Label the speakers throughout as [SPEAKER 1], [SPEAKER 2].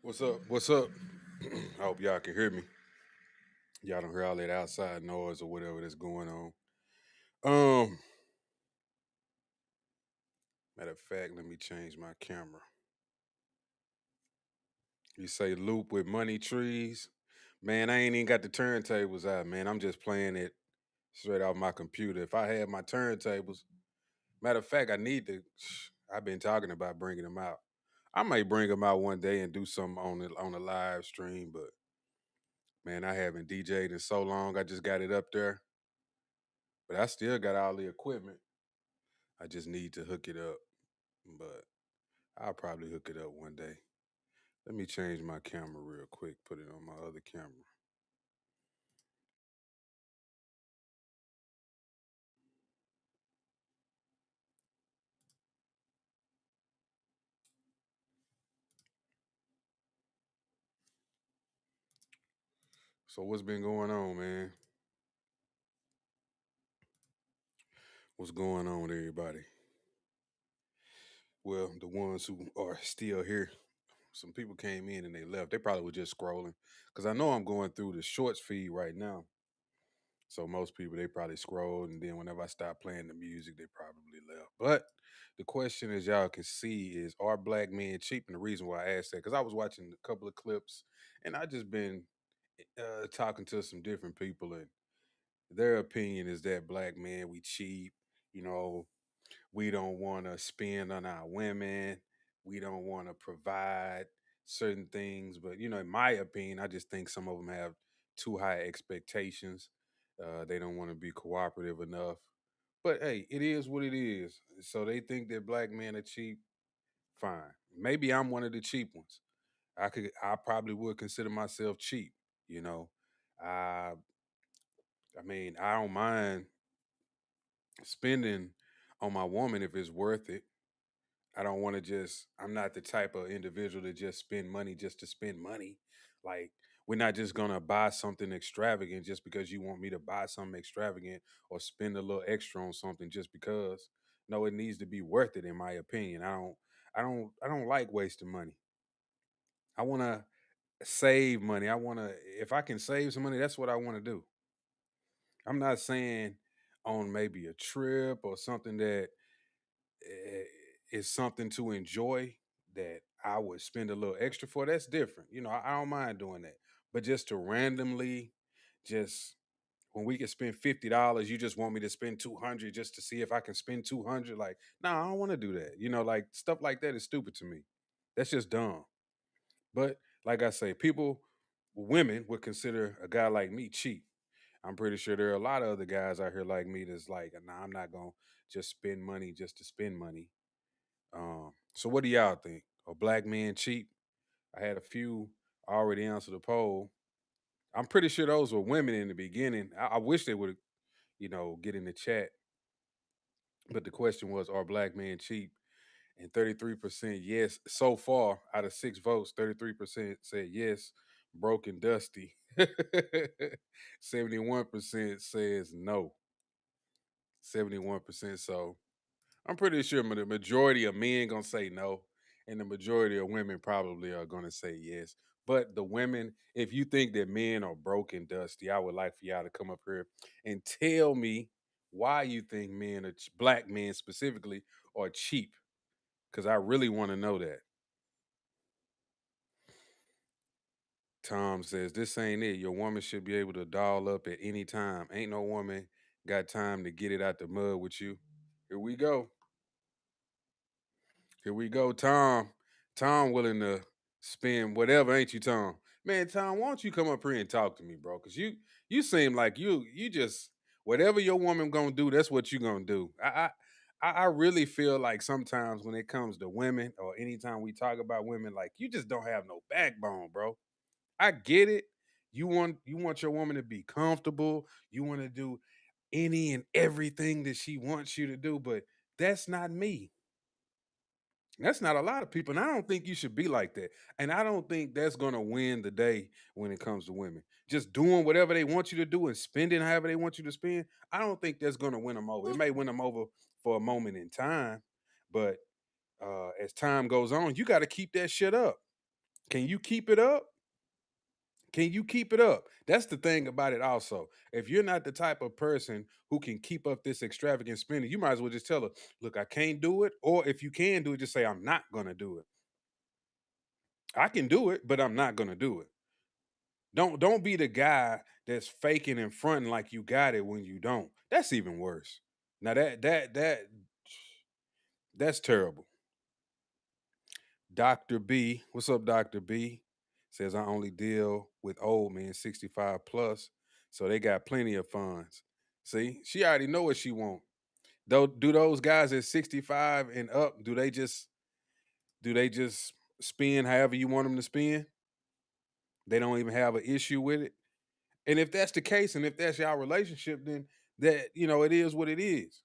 [SPEAKER 1] What's up? What's up? I hope y'all can hear me. Y'all don't hear all that outside noise or whatever that's going on. Um, Matter of fact, let me change my camera. You say loop with money trees. Man, I ain't even got the turntables out, man. I'm just playing it straight off my computer. If I had my turntables, matter of fact, I need to. I've been talking about bringing them out. I may bring them out one day and do something on the live stream, but man, I haven't DJ'd in so long. I just got it up there, but I still got all the equipment. I just need to hook it up, but I'll probably hook it up one day. Let me change my camera real quick, put it on my other camera. So what's been going on, man? What's going on with everybody? Well, the ones who are still here, some people came in and they left. They probably were just scrolling because I know I'm going through the shorts feed right now. So most people they probably scrolled, and then whenever I stop playing the music, they probably left. But the question, as y'all can see, is are black men cheap? And the reason why I asked that because I was watching a couple of clips, and I just been talking to some different people, and their opinion is that black men we cheap. You know, we don't want to spend on our women. We don't want to provide certain things. But, in my opinion, I just think some of them have too high expectations. They don't want to be cooperative enough. But hey, it is what it is. So they think that black men are cheap. Fine. Maybe I'm one of the cheap ones. I probably would consider myself cheap. You know, I, I mean, I don't mind spending on my woman if it's worth it. I don't want to just, I'm not the type of individual to just spend money just to spend money. Like, we're not just going to buy something extravagant just because you want me to buy something extravagant or spend a little extra on something just because. No, it needs to be worth it in my opinion. I don't like wasting money. I want to save money. I want to if I can save some money, that's what I want to do. I'm not saying on maybe a trip or something that eh, is something to enjoy that I would spend a little extra for, that's different. I don't mind doing that. But just to randomly, just when we can spend $50, you just want me to spend 200 just to see if I can spend 200. Like, no, I don't want to do that. Like stuff like that is stupid to me. That's just dumb. But like I say, women would consider a guy like me cheap. I'm pretty sure there are a lot of other guys out here like me that's like, nah, I'm not gonna just spend money just to spend money. So what do y'all think? Are black men cheap? I had a few already answer the poll. I'm pretty sure those were women in the beginning. I wish they would, get in the chat. But the question was, are black men cheap? And 33% yes. So far, out of 6 votes, 33% said yes, broke and dusty. 71% says no. 71%. So I'm pretty sure the majority of men gonna say no, and the majority of women probably are gonna say yes. But the women, if you think that men are broken, dusty, I would like for y'all to come up here and tell me why you think black men specifically, are cheap. Because I really want to know that. Tom says, this ain't it. Your woman should be able to doll up at any time. Ain't no woman got time to get it out the mud with you. Here we go. Here we go, Tom. Tom willing to spend whatever, ain't you, Tom? Man, Tom, why don't you come up here and talk to me, bro? Cause you seem like you just whatever your woman gonna do, that's what you gonna do. I really feel like sometimes when it comes to women or anytime we talk about women, like you just don't have no backbone, bro. I get it. You want your woman to be comfortable. You want to do any and everything that she wants you to do, but that's not me. That's not a lot of people. And I don't think you should be like that. And I don't think that's going to win the day when it comes to women. Just doing whatever they want you to do and spending however they want you to spend. I don't think that's going to win them over. It may win them over for a moment in time, but as time goes on, you got to keep that shit up. Can you keep it up? Can you keep it up? That's the thing about it also. If you're not the type of person who can keep up this extravagant spending, you might as well just tell her, look, I can't do it. Or if you can do it, just say, I'm not going to do it. I can do it, but I'm not going to do it. Don't be the guy that's faking and fronting like you got it when you don't. That's even worse. Now that's terrible. Dr. B, what's up, Dr. B? Says I only deal with old men 65 plus, so they got plenty of funds. See, she already know what she want. Though, do those guys at 65 and up, do they just spend however you want them to spend? They don't even have an issue with it. And if that's the case, and if that's your relationship, then that it is what it is.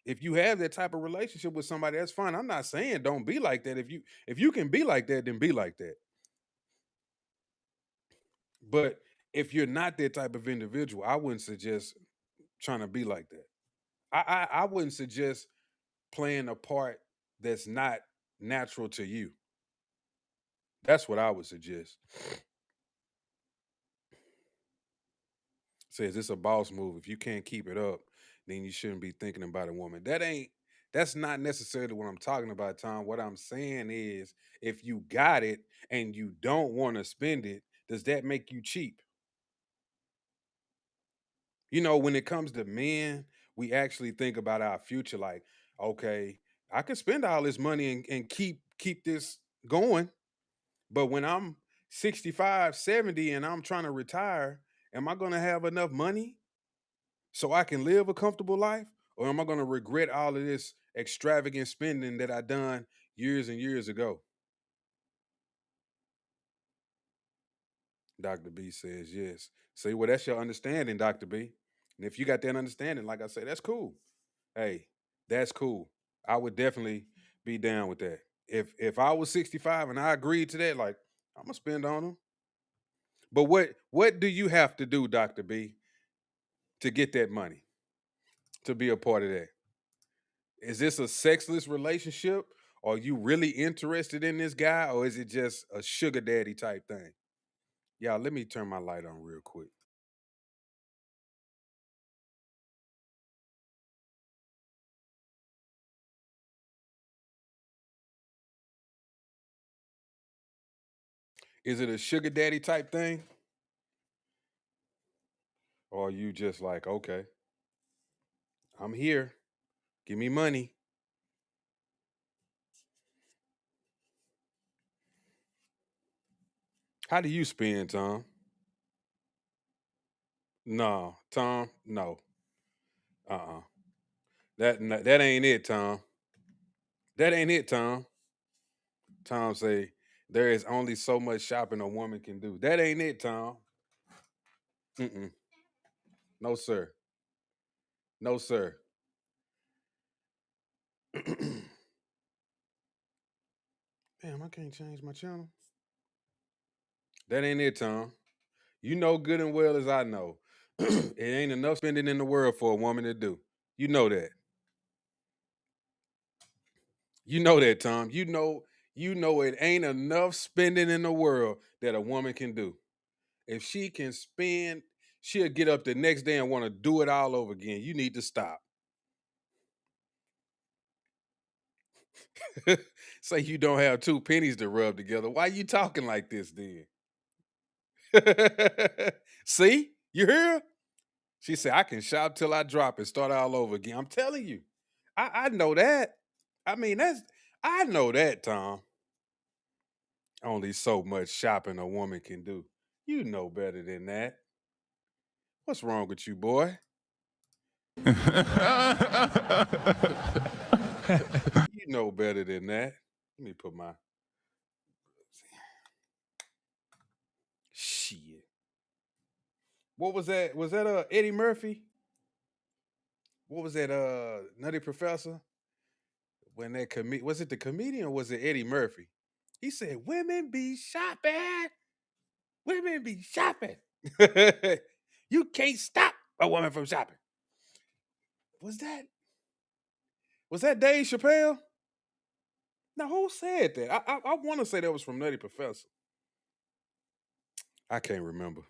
[SPEAKER 1] If you have that type of relationship with somebody, that's fine. I'm not saying don't be like that. If you can be like that, then be like that. But if you're not that type of individual, I wouldn't suggest trying to be like that. I wouldn't suggest playing a part that's not natural to you. That's what I would suggest. Says it's a boss move. If you can't keep it up, then you shouldn't be thinking about a woman. That's not necessarily what I'm talking about, Tom. What I'm saying is if you got it and you don't want to spend it, does that make you cheap? When it comes to men, we actually think about our future like, okay, I could spend all this money and keep this going. But when I'm 65, 70, and I'm trying to retire, am I going to have enough money so I can live a comfortable life? Or am I going to regret all of this extravagant spending that I done years and years ago? Dr. B says yes. See, well, that's your understanding, Dr. B. And if you got that understanding, like I say, that's cool. Hey, that's cool. I would definitely be down with that. If I was 65 and I agreed to that, like I'm gonna spend on them. But what do you have to do, Dr. B, to get that money, to be a part of that? Is this a sexless relationship? Are you really interested in this guy, or is it just a sugar daddy type thing? Y'all, let me turn my light on real quick. Is it a sugar daddy type thing? Or are you just like, okay, I'm here. Give me money. How do you spend, Tom? No, Tom, no. Uh-uh. That ain't it, Tom. That ain't it, Tom. Tom say there is only so much shopping a woman can do. That ain't it, Tom. Mm-mm. No, sir. No, sir. Damn, I can't change my channel. That ain't it, Tom. You know good and well as I know. It ain't enough spending in the world for a woman to do. You know that. You know that, Tom. You know it ain't enough spending in the world that a woman can do. If she can spend, she'll get up the next day and want to do it all over again. You need to stop. Say you don't have two pennies to rub together. Why you talking like this then? See? You hear her? She said, I can shop till I drop and start all over again. I'm telling you. I know that. I mean, I know that, Tom. Only so much shopping a woman can do. You know better than that. What's wrong with you, boy? You know better than that. Let me put my shit. What was that? Was that Eddie Murphy? What was that Nutty Professor? When that was it the comedian or was it Eddie Murphy? He said, Women be shopping. Women be shopping. You can't stop a woman from shopping. Was that Dave Chappelle? Now, who said that? I want to say that was from Nutty Professor. I can't remember.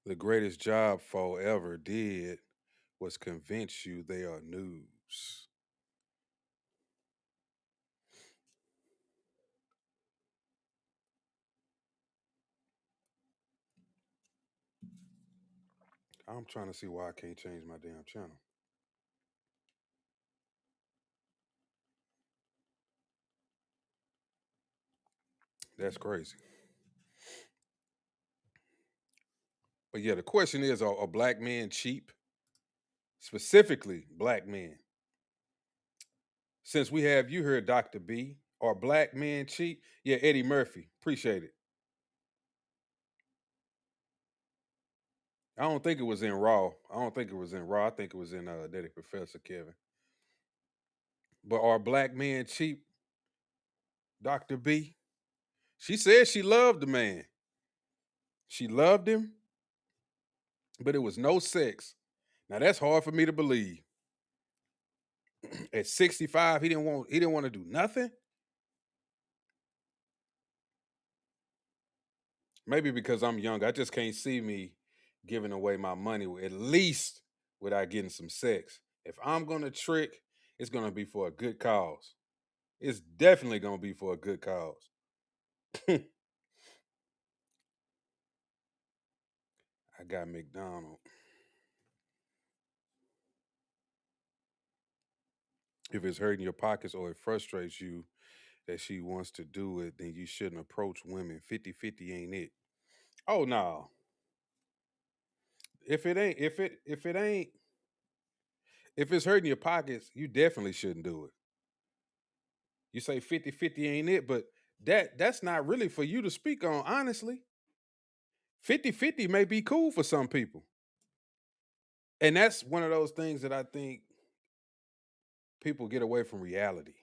[SPEAKER 1] The greatest job Fo ever did was convince you they are news. I'm trying to see why I can't change my damn channel. That's crazy. But yeah, the question is, are black men cheap? Specifically, black men. Since we have you here, Dr. B, are black men cheap? Yeah, Eddie Murphy. Appreciate it. I don't think it was in Raw. I don't think it was in Raw. I think it was in Daddy Professor Kevin. But are black men cheap, Dr. B? She said she loved the man. She loved him, but it was no sex. Now that's hard for me to believe. At 65, he didn't want to do nothing. Maybe because I'm young, I just can't see me giving away my money at least without getting some sex. If I'm gonna trick, it's gonna be for a good cause. It's definitely gonna be for a good cause. I got McDonald. If it's hurting your pockets or it frustrates you that she wants to do it, then you shouldn't approach women. 50-50 ain't it. Oh no. If it's hurting your pockets, you definitely shouldn't do it. You say 50-50 ain't it, but that's not really for you to speak on, honestly. 50-50 may be cool for some people. And that's one of those things that I think people get away from reality.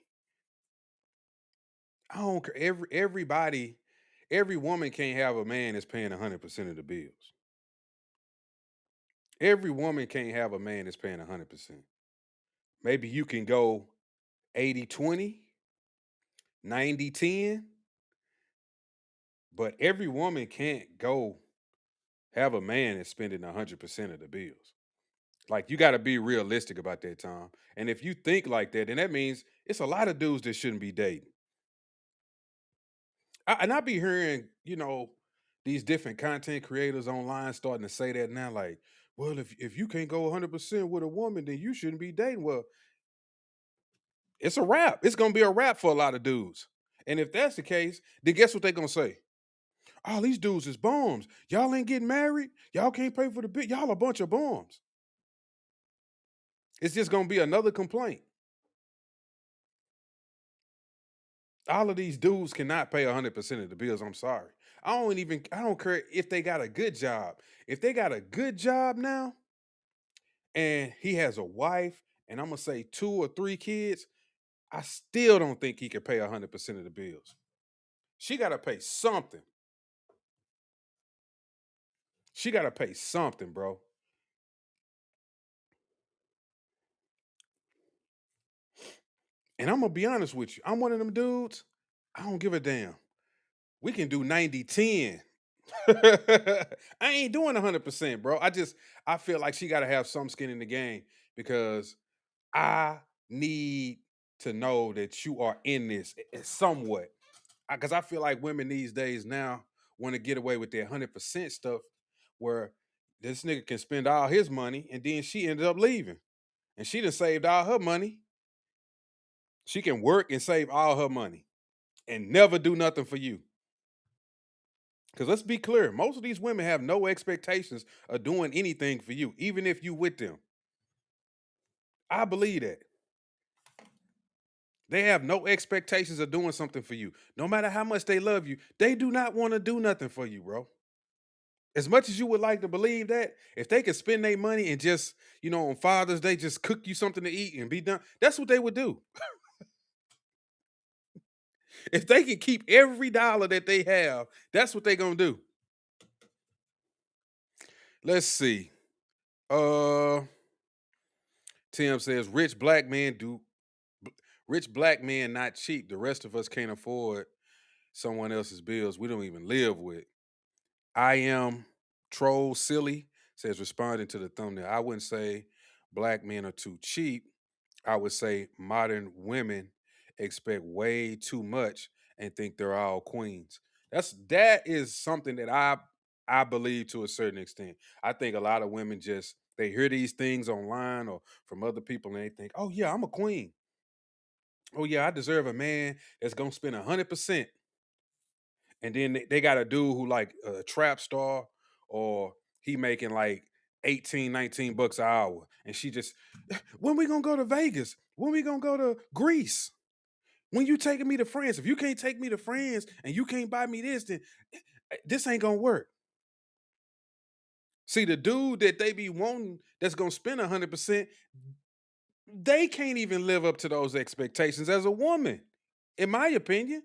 [SPEAKER 1] I don't care. Every woman can't have a man that's paying 100% of the bills. Every woman can't have a man that's paying 100%. Maybe you can go 80-20, 90-10, but every woman can't go have a man that's spending 100% of the bills. Like you got to be realistic about that, Tom. And if you think like that, then that means it's a lot of dudes that shouldn't be dating. And I be hearing, these different content creators online starting to say that now, like, well, if you can't go 100% with a woman, then you shouldn't be dating. Well, it's a wrap. It's gonna be a wrap for a lot of dudes. And if that's the case, then guess what they're gonna say? Oh, these dudes is bums. Y'all ain't getting married. Y'all can't pay for the bit. Y'all a bunch of bums. It's just gonna be another complaint. All of these dudes cannot pay 100% of the bills. I'm sorry. I don't care if they got a good job. If they got a good job now and he has a wife and I'm gonna say 2 or 3 kids, I still don't think he can pay 100% of the bills. She gotta pay something. She gotta pay something, bro. And I'm gonna be honest with you. I'm one of them dudes. I don't give a damn. We can do 90-10. I ain't doing 100%, bro. I feel like she gotta have some skin in the game because I need to know that you are in this somewhat. Because I feel like women these days now want to get away with their 100% stuff where this nigga can spend all his money and then she ended up leaving. And she done saved all her money. She can work and save all her money and never do nothing for you. Because let's be clear, most of these women have no expectations of doing anything for you, even if you with them. I believe that. They have no expectations of doing something for you. No matter how much they love you, they do not want to do nothing for you, bro. As much as you would like to believe that, if they could spend their money and just, on Father's Day, just cook you something to eat and be done, that's what they would do. If they can keep every dollar that they have, that's what they're going to do. Let's see. Uh, Tim says rich black men not cheap. The rest of us can't afford someone else's bills we don't even live with. I am troll silly says responding to the thumbnail. I wouldn't say black men are too cheap. I would say modern women expect way too much and think they're all queens. That is something that I believe to a certain extent. I think a lot of women just they hear these things online or from other people and they think, "Oh yeah, I'm a queen. Oh yeah, I deserve a man that's gonna spend 100%." And then they got a dude who like a trap star or he making like 18, 19 bucks an hour. And she just, when we gonna go to Vegas? When we gonna go to Greece? When you taking me to France? If you can't take me to France and you can't buy me this, then this ain't gonna work. See, the dude that they be wanting that's gonna spend 100%, they can't even live up to those expectations as a woman. In my opinion,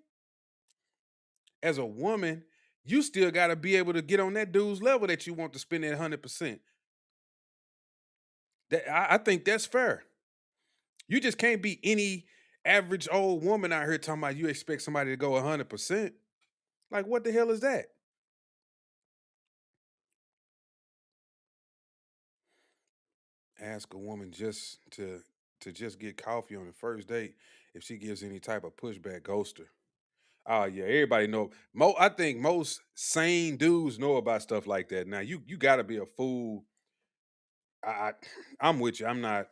[SPEAKER 1] as a woman, you still got to be able to get on that dude's level that you want to spend that 100%. I think that's fair. You just can't be any average old woman out here talking about you expect somebody to go 100%. Like, what the hell is that? Ask a woman just to just get coffee on the first date. If she gives any type of pushback, ghost her. Oh yeah, everybody know. I think most sane dudes know about stuff like that. Now you got to be a fool. I I'm with you. I'm not.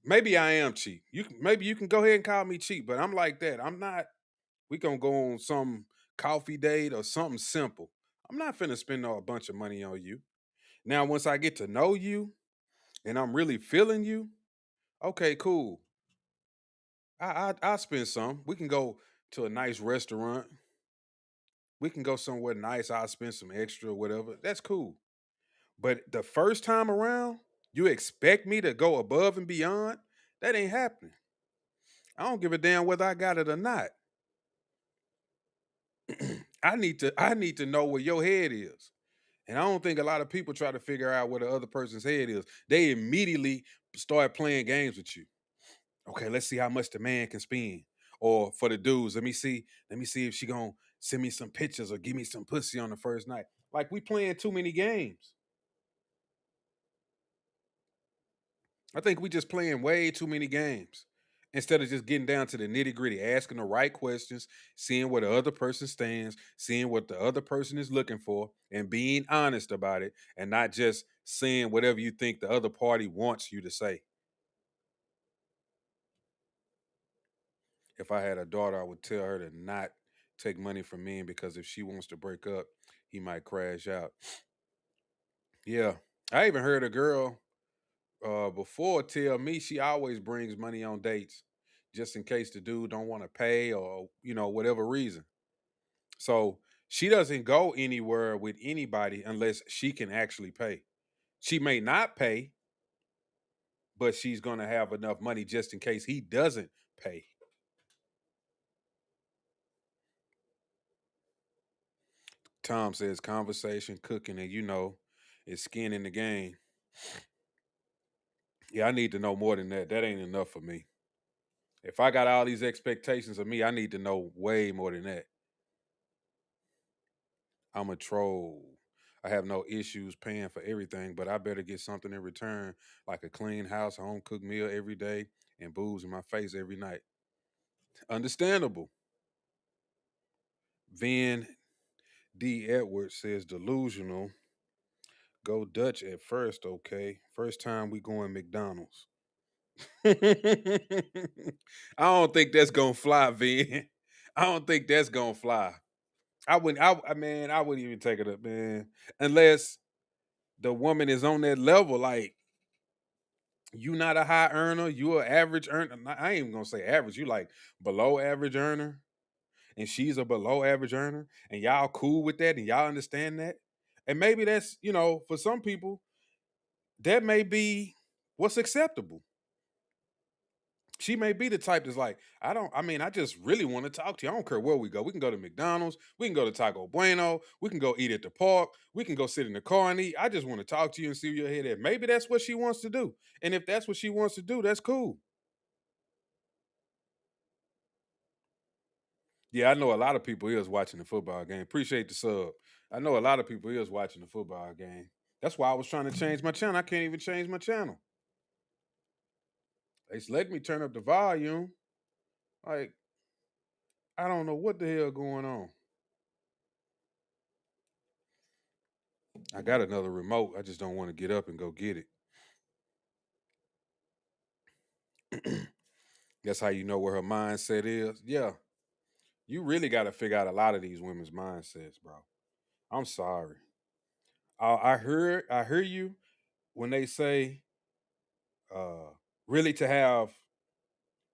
[SPEAKER 1] Maybe I am cheap. Maybe you can go ahead and call me cheap, but I'm like that. I'm not. We gonna go on some coffee date or something simple. I'm not finna spend a bunch of money on you. Now, once I get to know you and I'm really feeling you, okay, cool. I'll spend some. We can go to a nice restaurant. We can go somewhere nice. I'll spend some extra, or whatever. That's cool. But the first time around, you expect me to go above and beyond? That ain't happening. I don't give a damn whether I got it or not. I need to know where your head is. And I don't think a lot of people try to figure out where the other person's head is. They immediately start playing games with you. Okay, let's see how much the man can spend. Or for the dudes, let me see if she gonna send me some pictures or give me some pussy on the first night. Like we playing too many games. I think we just playing way too many games instead of just getting down to the nitty gritty, asking the right questions, seeing where the other person stands, seeing what the other person is looking for, and being honest about it, and not just saying whatever you think the other party wants you to say. If I had a daughter, I would tell her to not take money from men because if she wants to break up, he might crash out. Yeah. I even heard a girl before tell me she always brings money on dates just in case the dude don't want to pay or whatever reason. So she doesn't go anywhere with anybody unless she can actually pay. She may not pay, but she's going to have enough money just in case he doesn't pay. Tom says conversation, cooking, and is skin in the game. Yeah, I need to know more than that. That ain't enough for me. If I got all these expectations of me, I need to know way more than that. I'm a troll. I have no issues paying for everything, but I better get something in return, like a clean house, home cooked meal every day, and booze in my face every night. Understandable. Van D. Edwards says delusional. Go Dutch at first, okay? First time we going McDonald's. I don't think that's gonna fly, Van. I don't think that's gonna fly. I wouldn't. Man, I wouldn't even take it up, man, unless the woman is on that level. Like you, not a high earner. You an average earner. I ain't even gonna say average. You like below average earner, and she's a below average earner, and y'all cool with that, and y'all understand that. And maybe that's for some people that may be what's acceptable. She may be the type that's like, I just really want to talk to you. I don't care where we go. We can go to McDonald's. We can go to Taco Bueno. We can go eat at the park. We can go sit in the car and eat. I just want to talk to you and see where your head at. Maybe that's what she wants to do. And if that's what she wants to do, that's cool. Yeah, I know a lot of people is watching the football game. Appreciate the sub. I know a lot of people is watching the football game. That's why I was trying to change my channel. I can't even change my channel. They let me turn up the volume. Like, I don't know what the hell going on. I got another remote. I just don't want to get up and go get it. That's how you know where her mindset is. Yeah, you really got to figure out a lot of these women's mindsets, bro. I'm sorry. I hear you when they say, uh, really to have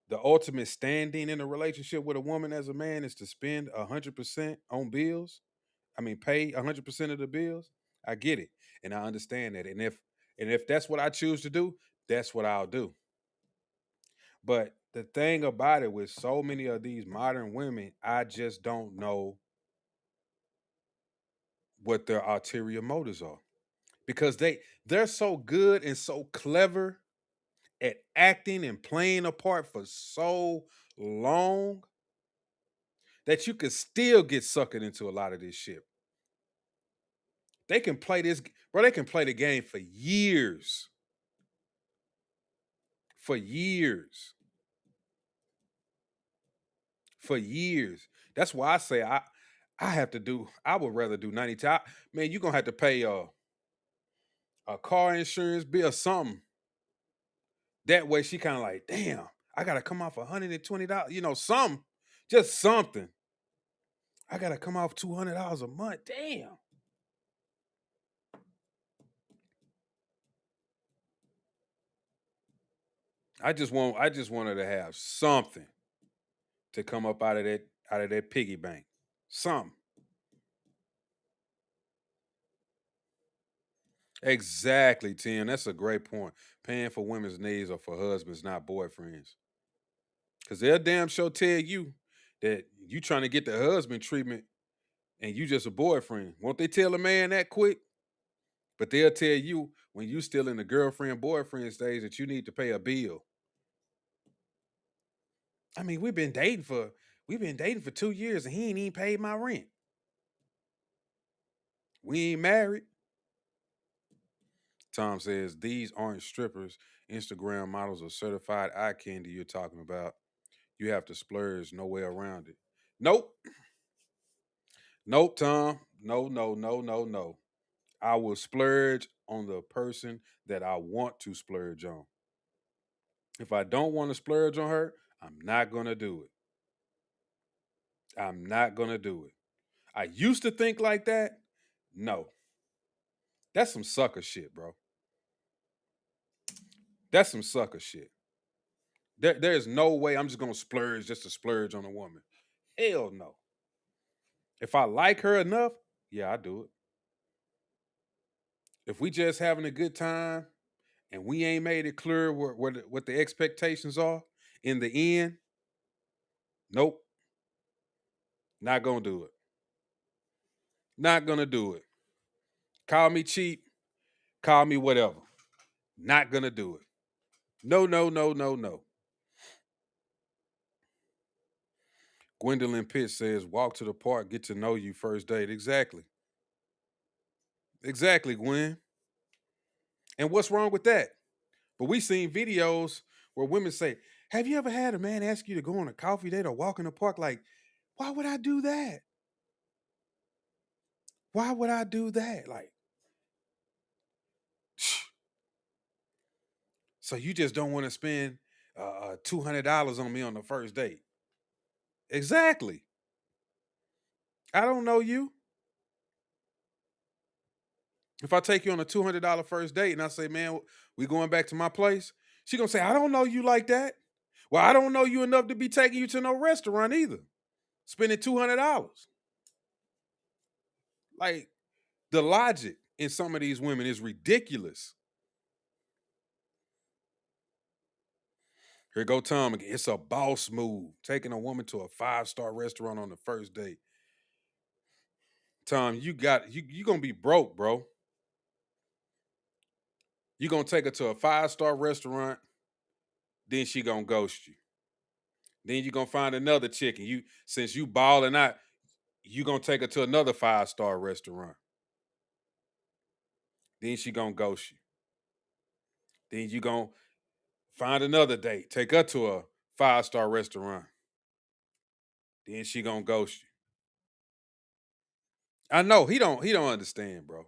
[SPEAKER 1] the ultimate standing in a relationship with a woman as a man is to spend 100% on bills. I mean, pay 100% of the bills. I get it, and I understand that. And if that's what I choose to do, that's what I'll do. But the thing about it with so many of these modern women, I just don't know what their ulterior motives are because they're so good and so clever at acting and playing a part for so long that you could still get suckered into a lot of this shit. They can play this, bro. They can play the game for years, for years. That's why I say I have to do. I would rather do 90 time. Man, you're gonna have to pay a car insurance bill or something. That way she kind of like, damn, I gotta come off $120. Something. Just something. I gotta come off $200 a month. Damn. I just want her to have something to come up out of that piggy bank. Something. Exactly, Tim. That's a great point. Paying for women's needs or for husbands, not boyfriends. Because they'll damn sure tell you that you trying to get the husband treatment and you just a boyfriend. Won't they tell a man that quick? But they'll tell you when you still in the girlfriend boyfriend stage that you need to pay a bill. I mean, we've been dating for 2 years and he ain't even paid my rent. We ain't married. Tom says these aren't strippers. Instagram models are certified eye candy you're talking about. You have to splurge, no way around it. Nope. Nope, Tom. No, no, no, no, no. I will splurge on the person that I want to splurge on. If I don't want to splurge on her, I'm not going to do it. I'm not going to do it. I used to think like that. No, that's some sucker shit, bro. That's some sucker shit. There's no way I'm just going to splurge just to splurge on a woman. Hell no. If I like her enough, yeah, I do it. If we just having a good time and we ain't made it clear what the expectations are in the end, nope, not gonna do it. Not gonna do it. Call me cheap, call me whatever. Not gonna do it. No, no, no, no, no. Gwendolyn Pitt says, walk to the park, get to know you first date. Exactly. Exactly, Gwen. And what's wrong with that? But we seen videos where women say, have you ever had a man ask you to go on a coffee date or walk in the park? Like, why would I do that? Why would I do that? Like, so you just don't want to spend $200 on me on the first date? Exactly. I don't know you. If I take you on a $200 first date and I say, man, we going back to my place, she gonna say, I don't know you like that. Well, I don't know you enough to be taking you to no restaurant either. Spending $200. Like, the logic in some of these women is ridiculous. Here go Tom again. It's a boss move. Taking a woman to a 5-star restaurant on the first date. Tom, you gonna be broke, bro. You gonna take her to a 5-star restaurant, then she gonna ghost you. Then you gonna find another chick, and you since you balling out, you gonna take her to another 5-star restaurant. Then she gonna ghost you. Then you gonna find another date, take her to a 5-star restaurant. Then she gonna ghost you. I know he don't understand, bro.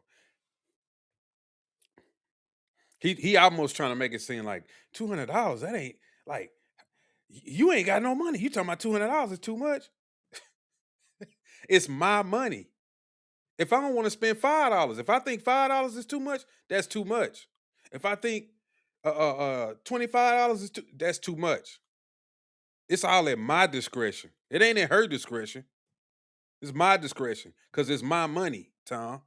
[SPEAKER 1] He almost trying to make it seem like $200. That ain't like you ain't got no money. You talking about $200 is too much? It's my money. If I don't want to spend $5, if I think $5 is too much, that's too much. If I think $25 is that's too much. It's all at my discretion. It ain't at her discretion. It's my discretion because it's my money, Tom.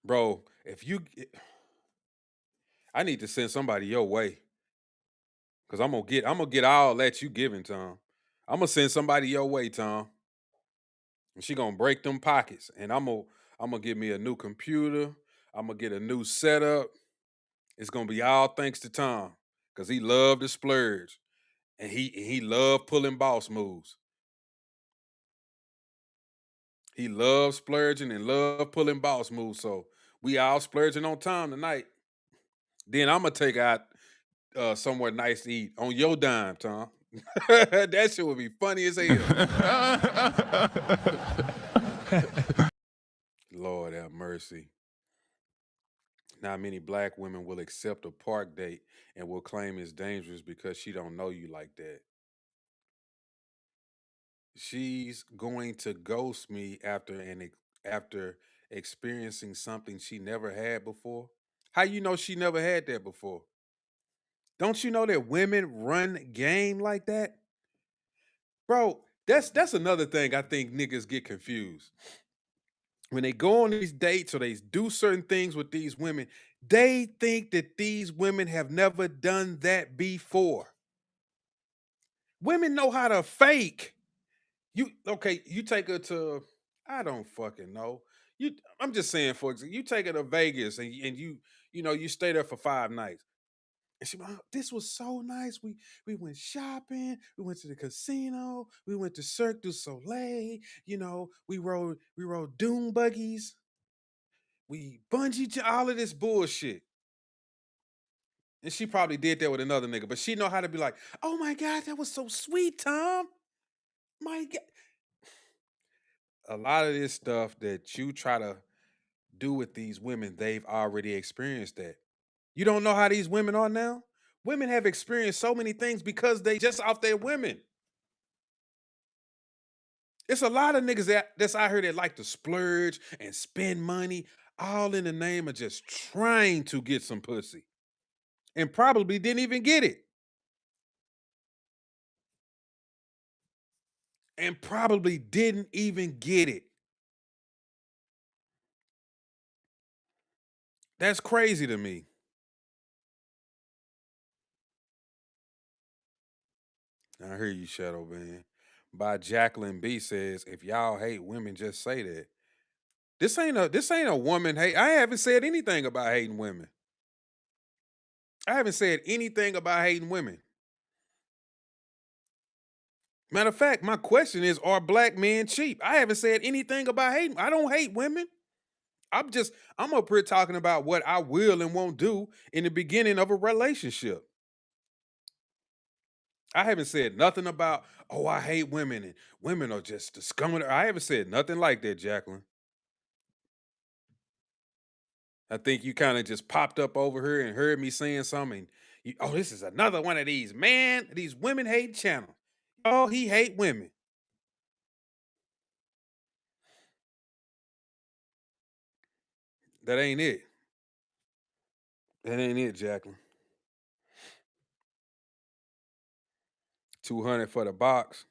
[SPEAKER 1] Bro, if you, I need to send somebody your way because I'm gonna get all that you giving, Tom. I'm gonna send somebody your way, Tom. And she gonna break them pockets, and I'm gonna get me a new computer. I'm gonna get a new setup. It's gonna be all thanks to Tom because he loved to splurge and he loved pulling boss moves. He loves splurging and love pulling boss moves. So we all splurging on Tom tonight. Then I'm gonna take out somewhere nice to eat on your dime, Tom. That shit would be funny as hell. Lord have mercy. Not many black women will accept a park date and will claim it's dangerous because she don't know you like that. She's going to ghost me after experiencing something she never had before. How you know she never had that before? Don't you know that women run game like that? Bro, that's another thing I think niggas get confused. When they go on these dates or they do certain things with these women, they think that these women have never done that before. Women know how to fake. You okay, you take her to I don't fucking know. You I'm just saying for example, you take her to Vegas and you stay there for 5 nights. And she, "Oh, this was so nice. We went shopping. We went to the casino. We went to Cirque du Soleil. We rode dune buggies. We bungee all of this bullshit." And she probably did that with another nigga, but she know how to be like, "Oh my god, that was so sweet, Tom. My god." A lot of this stuff that you try to do with these women, they've already experienced that. You don't know how these women are now? Women have experienced so many things because they just off their women. It's a lot of niggas that's out here that like to splurge and spend money, all in the name of just trying to get some pussy, and probably didn't even get it, and probably didn't even get it. That's crazy to me. I hear you, Shadow Man. By Jacqueline B says, if y'all hate women, just say that. This ain't a woman hate. I haven't said anything about hating women. I haven't said anything about hating women. Matter of fact, my question is, are black men cheap? I haven't said anything about hating. I don't hate women. I'm up here talking about what I will and won't do in the beginning of a relationship. I haven't said nothing about, oh, I hate women and women are just the scum of the. I haven't said nothing like that, Jacqueline. I think you kind of just popped up over here and heard me saying something. Oh, this is another one of these women hate channels. Oh, he hate women. That ain't it. That ain't it, Jacqueline. 200 for the box.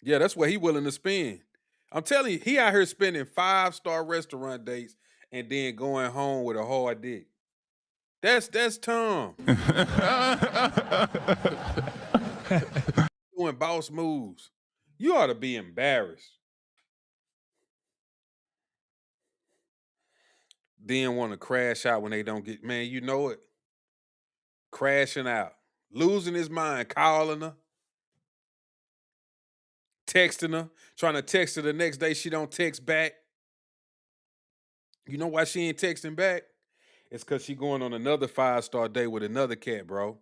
[SPEAKER 1] Yeah, that's what he willing to spend. I'm telling you, he out here spending 5-star restaurant dates and then going home with a hard dick. That's Tom doing boss moves. You ought to be embarrassed. Then want to crash out when they don't get, man, you know it. Crashing out, losing his mind, calling her, texting her, trying to text her the next day. She don't text back. You know why she ain't texting back? It's because she going on another 5-star date with another cat, bro.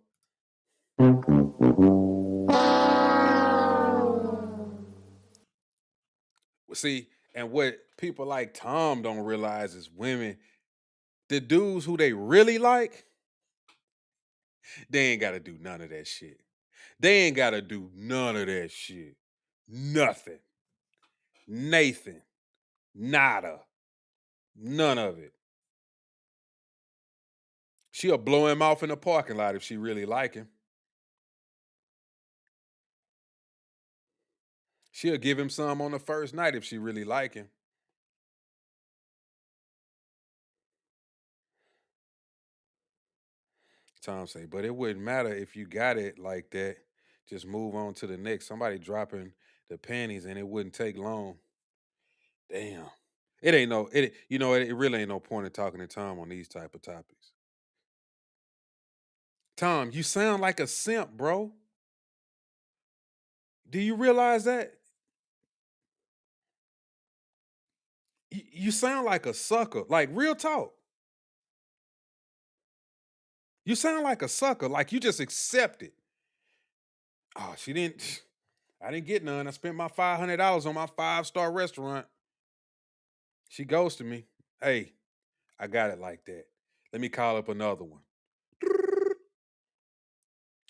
[SPEAKER 1] See, and what people like Tom don't realize is women, the dudes who they really like, they ain't got to do none of that shit. They ain't got to do none of that shit. Nothing. Nathan. Nada. None of it. She'll blow him off in the parking lot if she really like him. She'll give him some on the first night if she really like him. Tom say, but it wouldn't matter if you got it like that. Just move on to the next. Somebody dropping the panties and it wouldn't take long. Damn. It ain't no it you know it really ain't no point in talking to Tom on these type of topics. Tom, you sound like a simp, bro. Do you realize that? You sound like a sucker. Like real talk. You sound like a sucker. Like you just accept it. Oh, she didn't. I didn't get none. I spent my $500 on my 5-star restaurant. She ghosted me. Hey, I got it like that. Let me call up another one.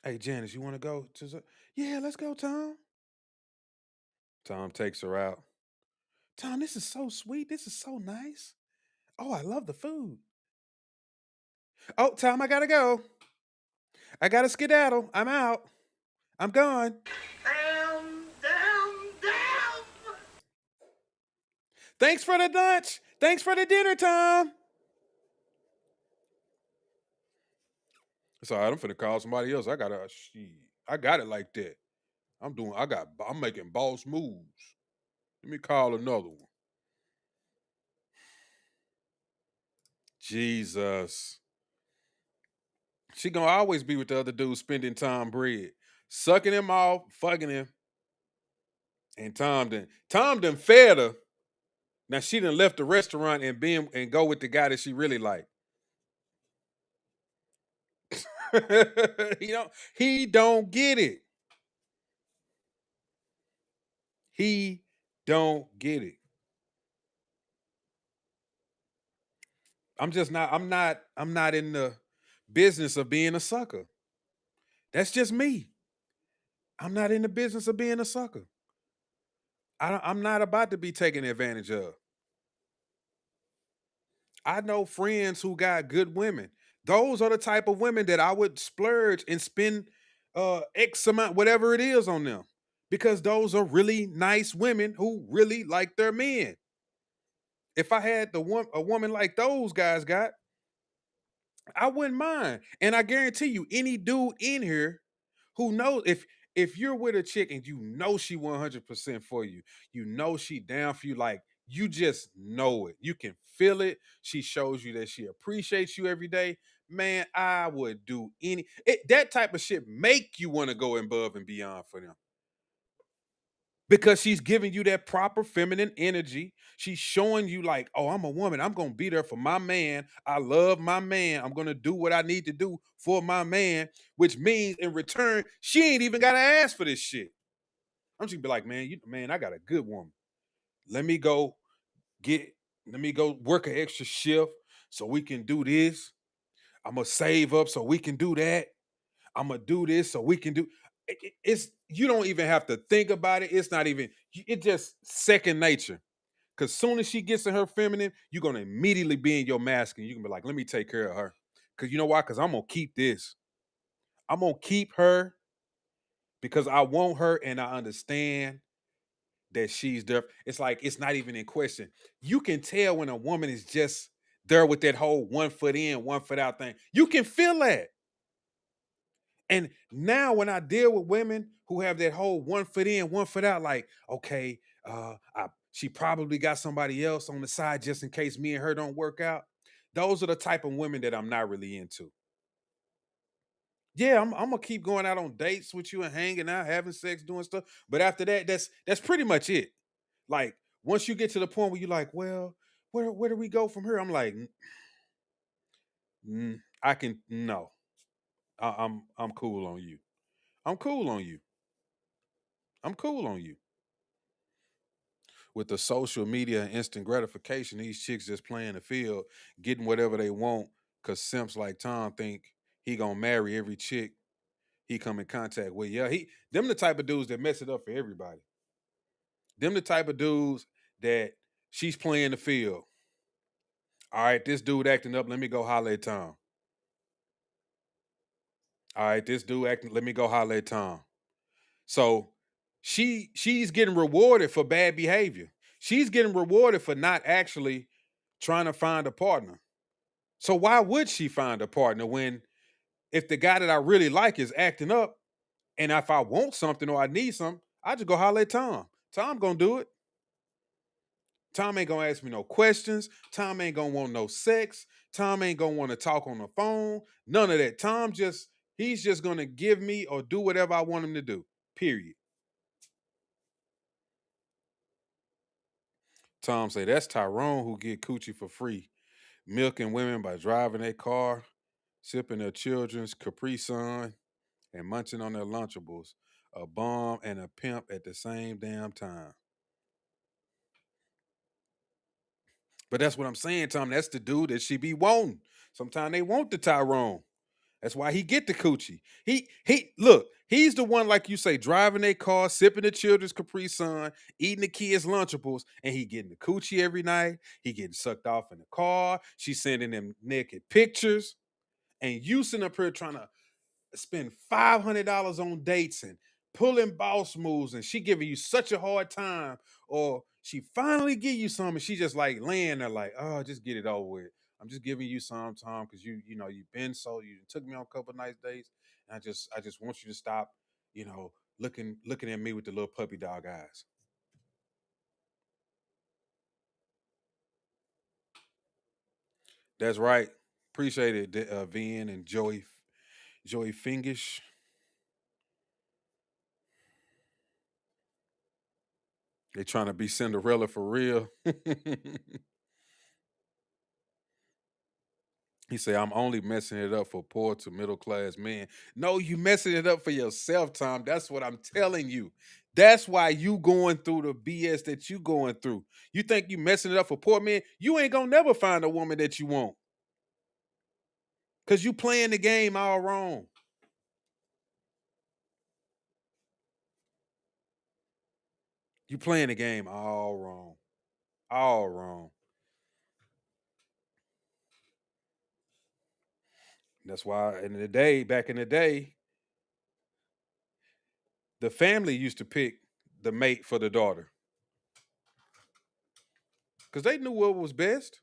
[SPEAKER 1] Hey, Janice, you want to go to? Yeah, let's go, Tom. Tom takes her out. Tom, this is so sweet. This is so nice. Oh, I love the food. Oh, Tom, I gotta go. I gotta skedaddle. I'm out. I'm gone.
[SPEAKER 2] Down, down, down.
[SPEAKER 1] Thanks for the lunch. Thanks for the dinner, Tom. It's all right. I'm finna call somebody else. I got a shit. I got it like that. I'm making boss moves. Let me call another one. Jesus. She gonna always be with the other dude spending time bread. Sucking him off, fucking him. And Tom done fed her. Now she done left the restaurant and go with the guy that she really like. He don't get it. He don't get it. I'm not in the business of being a sucker. That's just me. I'm not in the business of being a sucker. I'm not about to be taken advantage of. I know friends who got good women. Those are the type of women that I would splurge and spend X amount, whatever it is, on them. Because those are really nice women who really like their men. If I had a woman like those guys got, I wouldn't mind. And I guarantee you, any dude in here who knows if you're with a chick and you know she 100% for you, you know she down for you, like you just know it. You can feel it. She shows you that she appreciates you every day. Man, I would do that type of shit make you want to go above and beyond for them because she's giving you that proper feminine energy. She's showing you like, oh, I'm a woman. I'm gonna be there for my man. I love my man. I'm gonna do what I need to do for my man, which means in return, she ain't even gotta ask for this shit. I'm just be like, man, I got a good woman. Let me go get, let me go work an extra shift so we can do this. I'm gonna save up so we can do that. I'm gonna do this so we can do. It's you don't even have to think about it. It's not even. It's just second nature. Cause soon as she gets in her feminine, you're gonna immediately be in your masculine. You can be like, let me take care of her. Cause you know why? Cause I'm gonna keep this. I'm gonna keep her because I want her and I understand that she's different. It's like it's not even in question. You can tell when a woman is just They're with that whole 1 foot in, 1 foot out thing. You can feel that. And now when I deal with women who have that whole 1 foot in, 1 foot out, like, okay, she probably got somebody else on the side just in case me and her don't work out. Those are the type of women that I'm not really into. Yeah, I'm gonna keep going out on dates with you and hanging out, having sex, doing stuff. But after that, that's pretty much it. Like once you get to the point where you're like, well, where do we go from here? I'm like, I can no. I'm cool on you. I'm cool on you. I'm cool on you. With the social media and instant gratification, these chicks just playing the field, getting whatever they want. Cause simps like Tom think he gonna marry every chick he come in contact with. Yeah, them the type of dudes that mess it up for everybody. Them the type of dudes that she's playing the field. All right, this dude acting up. Let me go holler at Tom. All right, this dude acting. Let me go holler at Tom. So she's getting rewarded for bad behavior. She's getting rewarded for not actually trying to find a partner. So why would she find a partner when if the guy that I really like is acting up, and if I want something or I need something, I just go holler at Tom. Tom gonna do it. Tom ain't gonna ask me no questions. Tom ain't gonna want no sex. Tom ain't gonna want to talk on the phone. None of that. He's just gonna give me or do whatever I want him to do. Period. Tom say that's Tyrone who get coochie for free, milking women by driving their car, sipping their children's Capri Sun, and munching on their Lunchables. A bum and a pimp at the same damn time. But that's what I'm saying, Tom. That's the dude that she be wanting. Sometimes they want the Tyrone. That's why he get the coochie. He look, he's the one, like you say, driving their car, sipping the children's Capri Sun, eating the kids' Lunchables, and he getting the coochie every night. He getting sucked off in the car. She's sending them naked pictures. And you sitting up here trying to spend $500 on dates and pulling boss moves, and she giving you such a hard time, or she finally give you some, and she just like laying there like, oh, just get it over with. I'm just giving you some time because you've been you took me on a couple nice days, and I just want you to stop, looking at me with the little puppy dog eyes. That's right. Appreciate it, Vin and Joey Fingish. They trying to be Cinderella for real. He said, I'm only messing it up for poor to middle class men. No, you messing it up for yourself, Tom. That's what I'm telling you. That's why you going through the BS that you going through. You think you messing it up for poor men? You ain't gonna never find a woman that you want. Cause you playing the game all wrong. You playing the game all wrong. All wrong. That's why back in the day, the family used to pick the mate for the daughter. Because they knew what was best.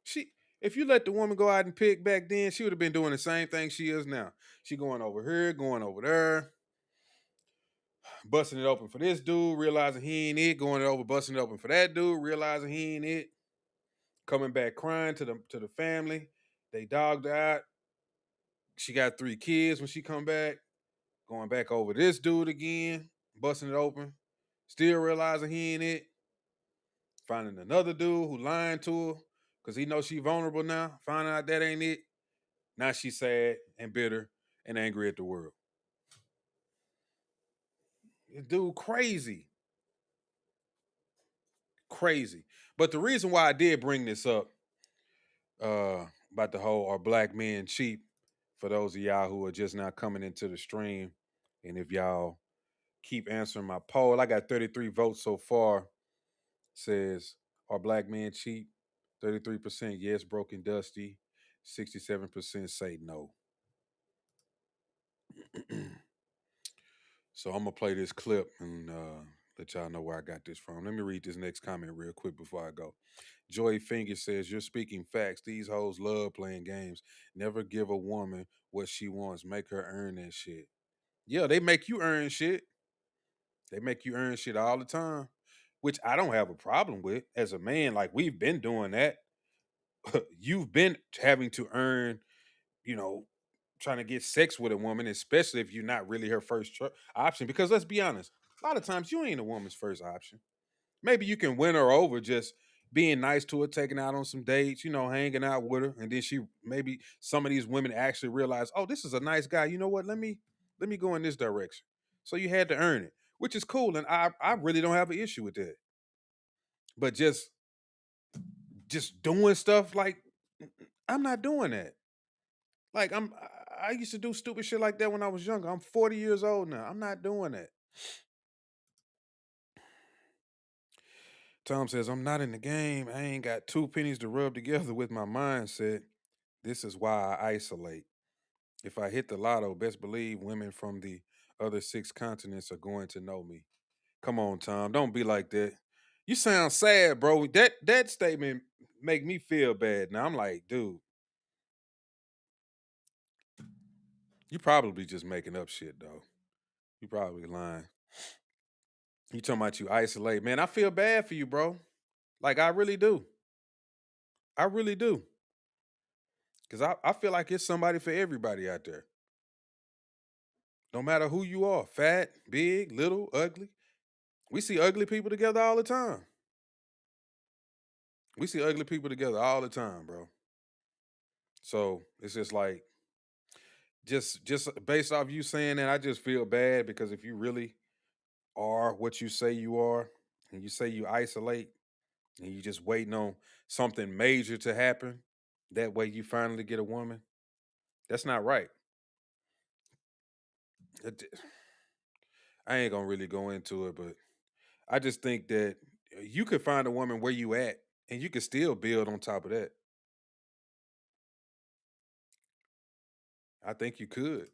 [SPEAKER 1] She if you let the woman go out and pick back then, she would have been doing the same thing she is now. She going over here, going over there, busting it open for this dude, realizing he ain't it, going over, busting it open for that dude, realizing he ain't it, coming back crying to the family. They dogged her out. She got 3 kids when she come back, going back over this dude again, busting it open, still realizing he ain't it, finding another dude who lying to her because he knows she vulnerable now, finding out that ain't it. Now she's sad and bitter and angry at the world. Dude, crazy. Crazy. But the reason why I did bring this up about the whole are black men cheap, for those of y'all who are just now coming into the stream, and if y'all keep answering my poll, I got 33 votes so far. Says, are black men cheap? 33% yes, broken dusty. 67% say no. So I'm gonna play this clip and Let y'all know where I got this from. Let me read this next comment real quick before I go. Joy Finger says, "You're speaking facts. These hoes love playing games. Never give a woman what she wants. Make her earn that shit." Yeah, they make you earn shit. They make you earn shit all the time, which I don't have a problem with. As a man, like we've been doing that. You've been having to earn, you know, trying to get sex with a woman, especially if you're not really her first option. Because let's be honest, a lot of times you ain't a woman's first option. Maybe you can win her over just being nice to her, taking out on some dates, hanging out with her, and then she maybe some of these women actually realize, oh, this is a nice guy. You know what? Let me go in this direction. So you had to earn it, which is cool, and I really don't have an issue with that. But just doing stuff like I'm not doing that. Like I used to do stupid shit like that when I was younger. I'm 40 years old now. I'm not doing that. Tom says, I'm not in the game. I ain't got two pennies to rub together with my mindset. This is why I isolate. If I hit the lotto, best believe women from the other six continents are going to know me. Come on, Tom. Don't be like that. You sound sad, bro. That statement make me feel bad. Now I'm like, dude, you probably just making up shit, though. You probably lying. You talking about you isolate. Man, I feel bad for you, bro. Like I really do. I really do. Cause I feel like it's somebody for everybody out there. No matter who you are, fat, big, little, ugly. We see ugly people together all the time. We see ugly people together all the time, bro. So it's just like just based off you saying that, I just feel bad because if you really are what you say you are, and you say you isolate, and you just waiting on something major to happen, that way you finally get a woman. That's not right. It- I ain't gonna really go into it, but I just think that you could find a woman where you at, and you could still build on top of that. I think you could,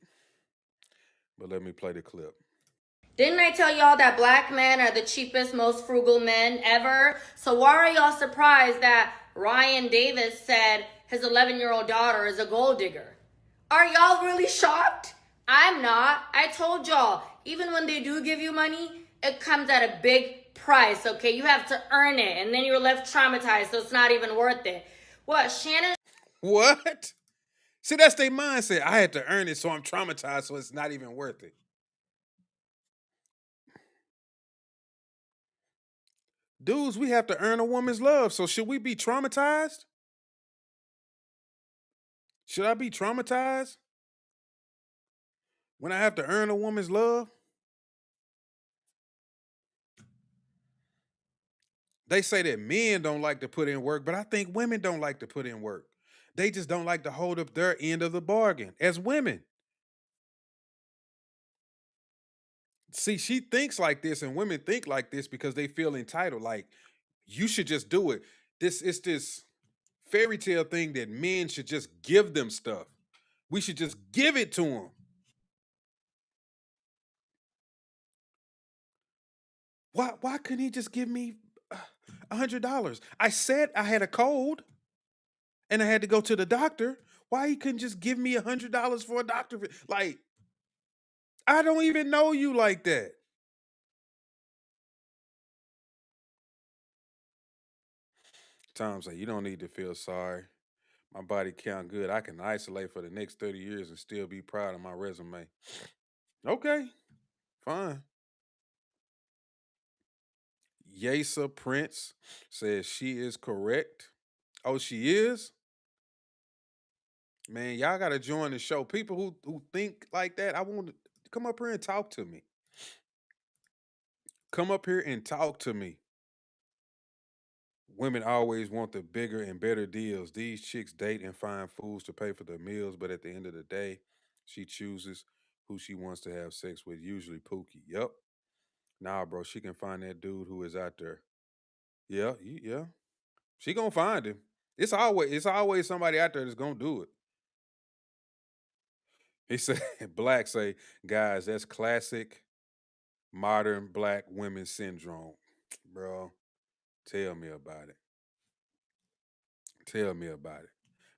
[SPEAKER 1] but let me play the clip.
[SPEAKER 3] Didn't I tell y'all that black men are the cheapest, most frugal men ever? So why are y'all surprised that Ryan Davis said his 11-year-old daughter is a gold digger? Are y'all really shocked? I'm not. I told y'all, even when they do give you money, it comes at a big price, okay? You have to earn it, and then you're left traumatized, so it's not even worth it. What, Shannon?
[SPEAKER 1] What? See, that's their mindset. I had to earn it, so I'm traumatized, so it's not even worth it. Dudes, we have to earn a woman's love. So should we be traumatized? Should I be traumatized when I have to earn a woman's love? They say that men don't like to put in work, but I think women don't like to put in work. They just don't like to hold up their end of the bargain as women. See, she thinks like this, and women think like this because they feel entitled. Like, you should just do it. This fairy tale thing that men should just give them stuff. We should just give it to them. Why couldn't he just give me $100? I said I had a cold and I had to go to the doctor. Why he couldn't just give me $100 for a doctor? Like, I don't even know you like that. Tom say, you don't need to feel sorry. My body count good. I can isolate for the next 30 years and still be proud of my resume. Okay, fine. Yasa Prince says she is correct. Oh, she is? Man, y'all gotta join the show. People who think like that, I want to come up here and talk to me. Come up here and talk to me. Women always want the bigger and better deals. These chicks date and find fools to pay for their meals, but at the end of the day, she chooses who she wants to have sex with, usually Pookie. Yep. Nah, bro, she can find that dude who is out there. Yeah, yeah. She gonna find him. It's always somebody out there that's gonna do it. He said, Black say, guys, that's classic Modern black women syndrome. Bro, tell me about it. Tell me about it.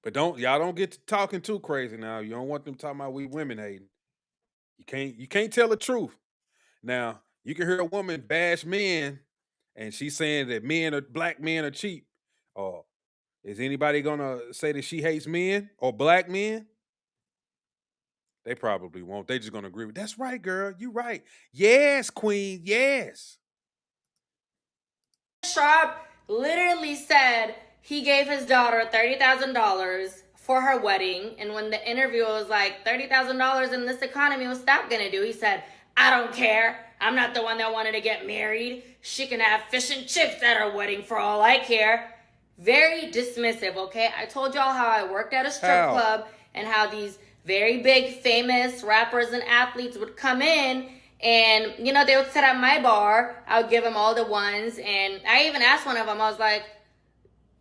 [SPEAKER 1] But y'all don't get to talking too crazy now. You don't want them talking about we women hating. You can't tell the truth. Now, you can hear a woman bash men and she's saying that black men are cheap. Or is anybody gonna say that she hates men or black men? They probably won't. They just gonna agree with that's right, girl. You right. Yes, queen. Yes.
[SPEAKER 3] Sharp literally said he gave his daughter $30,000 for her wedding, and when the interview was like, $30,000 in this economy, what's that gonna do? He said, I don't care. I'm not the one that wanted to get married. She can have fish and chips at her wedding for all I care. Very dismissive, okay? I told y'all how I worked at a strip club and how these very big famous rappers and athletes would come in and, they would sit at my bar. I would give them all the ones. And I even asked one of them, I was like,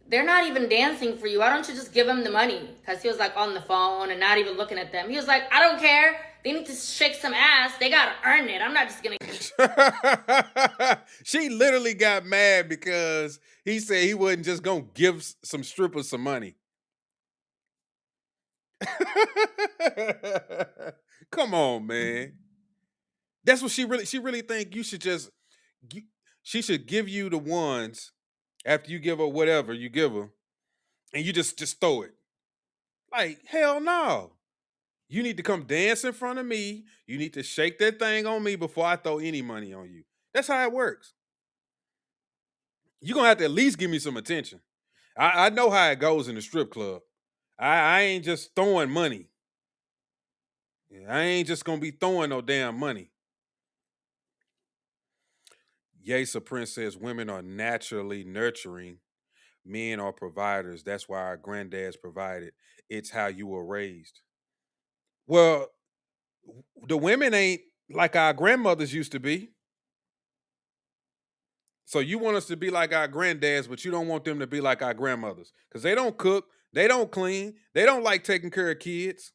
[SPEAKER 3] they're not even dancing for you. Why don't you just give them the money? Because he was like on the phone and not even looking at them. He was like, I don't care. They need to shake some ass. They got to earn it. I'm not just going
[SPEAKER 1] to. She literally got mad because he said he wasn't just going to give some strippers some money. Come on, man. That's what she really think you should just, she should give you the ones after you give her whatever you give her and you just throw it. Like, hell no. You need to come dance in front of me. You need to shake that thing on me before I throw any money on you. That's how it works. You're going to have to at least give me some attention. I know how it goes in the strip club. I ain't just throwing money. I ain't just going to be throwing no damn money. Yesa Prince says women are naturally nurturing. Men are providers. That's why our granddads provided. It's how you were raised. Well, the women ain't like our grandmothers used to be. So you want us to be like our granddads, but you don't want them to be like our grandmothers because they don't cook, they don't clean, they don't like taking care of kids.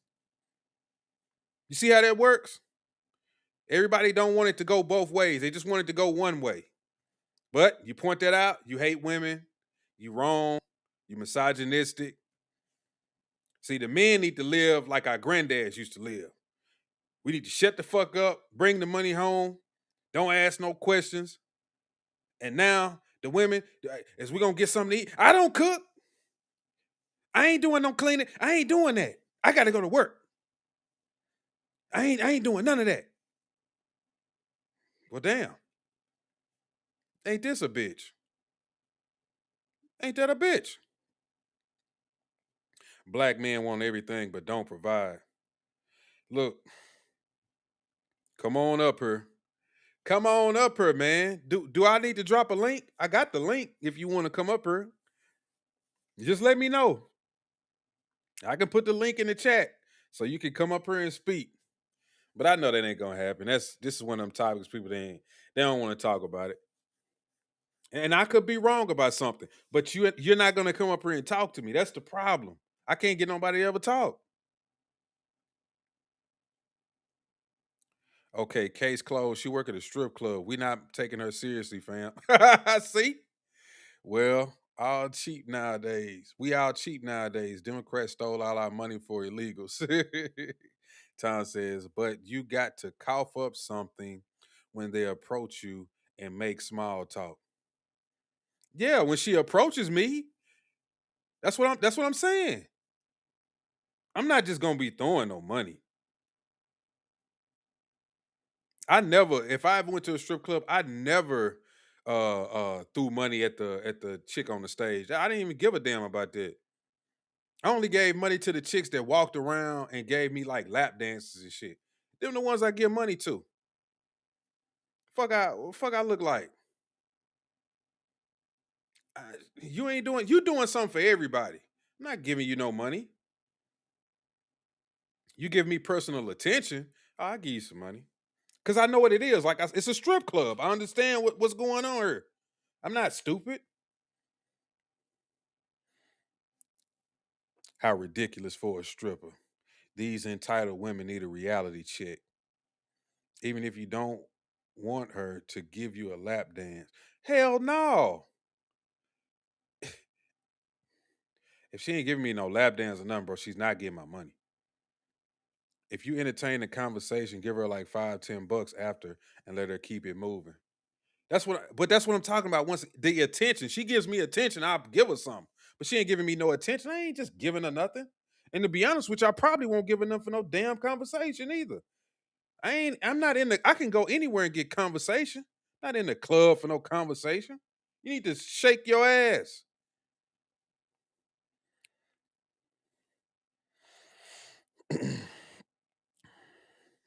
[SPEAKER 1] You see how that works? Everybody don't want it to go both ways. They just want it to go one way. But you point that out, you hate women, you wrong, you misogynistic. See, the men need to live like our granddads used to live. We need to shut the fuck up, bring the money home, don't ask no questions. And now the women, is we gonna get something to eat? I don't cook. I ain't doing no cleaning. I ain't doing that. I gotta go to work. I ain't doing none of that. Well, damn. Ain't this a bitch? Ain't that a bitch? Black men want everything but don't provide. Look, come on up here. Come on up here, man. Do I need to drop a link? I got the link if you want to come up here. Just let me know. I can put the link in the chat so you can come up here and speak. But I know that ain't gonna happen. This is one of them topics people they don't want to talk about it. And I could be wrong about something, but you're not gonna come up here and talk to me. That's the problem. I can't get nobody to ever talk. Okay, case closed. She work at a strip club. We not taking her seriously, fam. See? Well, all cheap nowadays. We all cheap nowadays. Democrats stole all our money for illegals. Tom says, but you got to cough up something when they approach you and make small talk. Yeah, when she approaches me, that's what I'm saying. I'm not just gonna be throwing no money. If I ever went to a strip club, I never threw money at the chick on the stage. I didn't even give a damn about that. I only gave money to the chicks that walked around and gave me like lap dances and shit. Them the ones I give money to. Fuck I look like. You doing something for everybody. I'm not giving you no money. You give me personal attention, I'll give you some money. Cause I know what it is. Like it's a strip club. I understand what's going on here. I'm not stupid. How ridiculous for a stripper. These entitled women need a reality check. Even if you don't want her to give you a lap dance. Hell no. If she ain't giving me no lap dance or nothing, bro, she's not getting my money. If you entertain the conversation, give her like $5, $10 after and let her keep it moving. But that's what I'm talking about. Once the attention, she gives me attention, I'll give her something. But she ain't giving me no attention. I ain't just giving her nothing. And to be honest with you, I probably won't give her nothing for no damn conversation either. I'm not in the I can go anywhere and get conversation. Not in the club for no conversation. You need to shake your ass.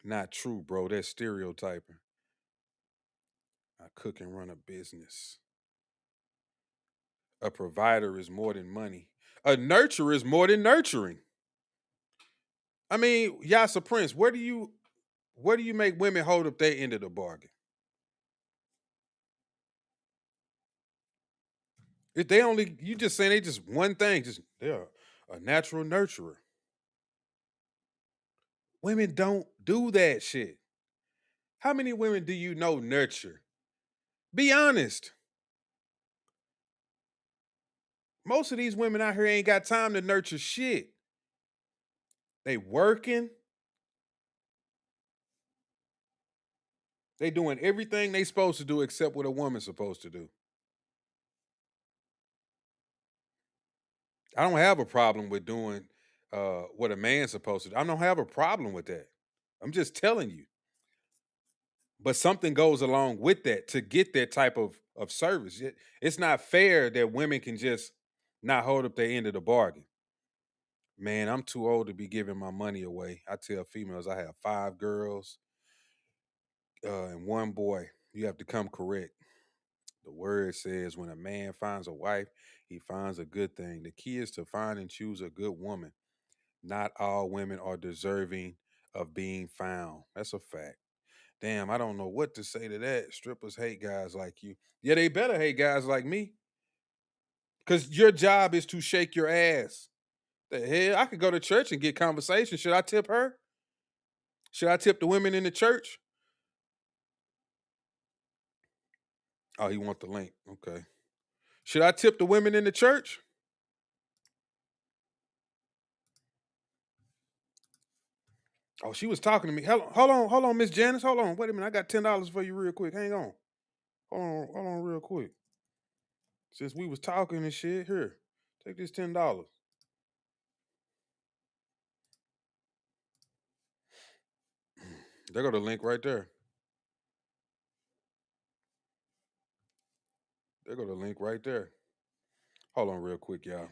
[SPEAKER 1] Not true, bro. That's stereotyping. I cook and run a business. A provider is more than money. A nurturer is more than nurturing. I mean, Yasa Prince, where do you make women hold up their end of the bargain? If they only you just saying they just one thing, just they're a natural nurturer. Women don't do that shit. How many women do you know nurture? Be honest. Most of these women out here ain't got time to nurture shit. They working. They doing everything they supposed to do except what a woman's supposed to do. I don't have a problem with doing what a man's supposed to do. I don't have a problem with that. I'm just telling you. But something goes along with that to get that type of service. It's not fair that women can just not hold up their end of the bargain. Man, I'm too old to be giving my money away. I tell females I have 5 girls and 1 boy. You have to come correct. The word says when a man finds a wife, he finds a good thing. The key is to find and choose a good woman. Not all women are deserving of being found. That's a fact. Damn, I don't know what to say to that. Strippers hate guys like you. Yeah, they better hate guys like me. Because your job is to shake your ass. The hell? I could go to church and get conversation. Should I tip her? Should I tip the women in the church? Oh, he want the link. Okay. Should I tip the women in the church? Oh, she was talking to me. Hold on, Miss Janice. Hold on. Wait a minute. I got $10 for you real quick. Hang on. Hold on real quick. Since we was talking and shit, here. Take this $10. There go the link right there. There go the link right there. Hold on real quick, y'all.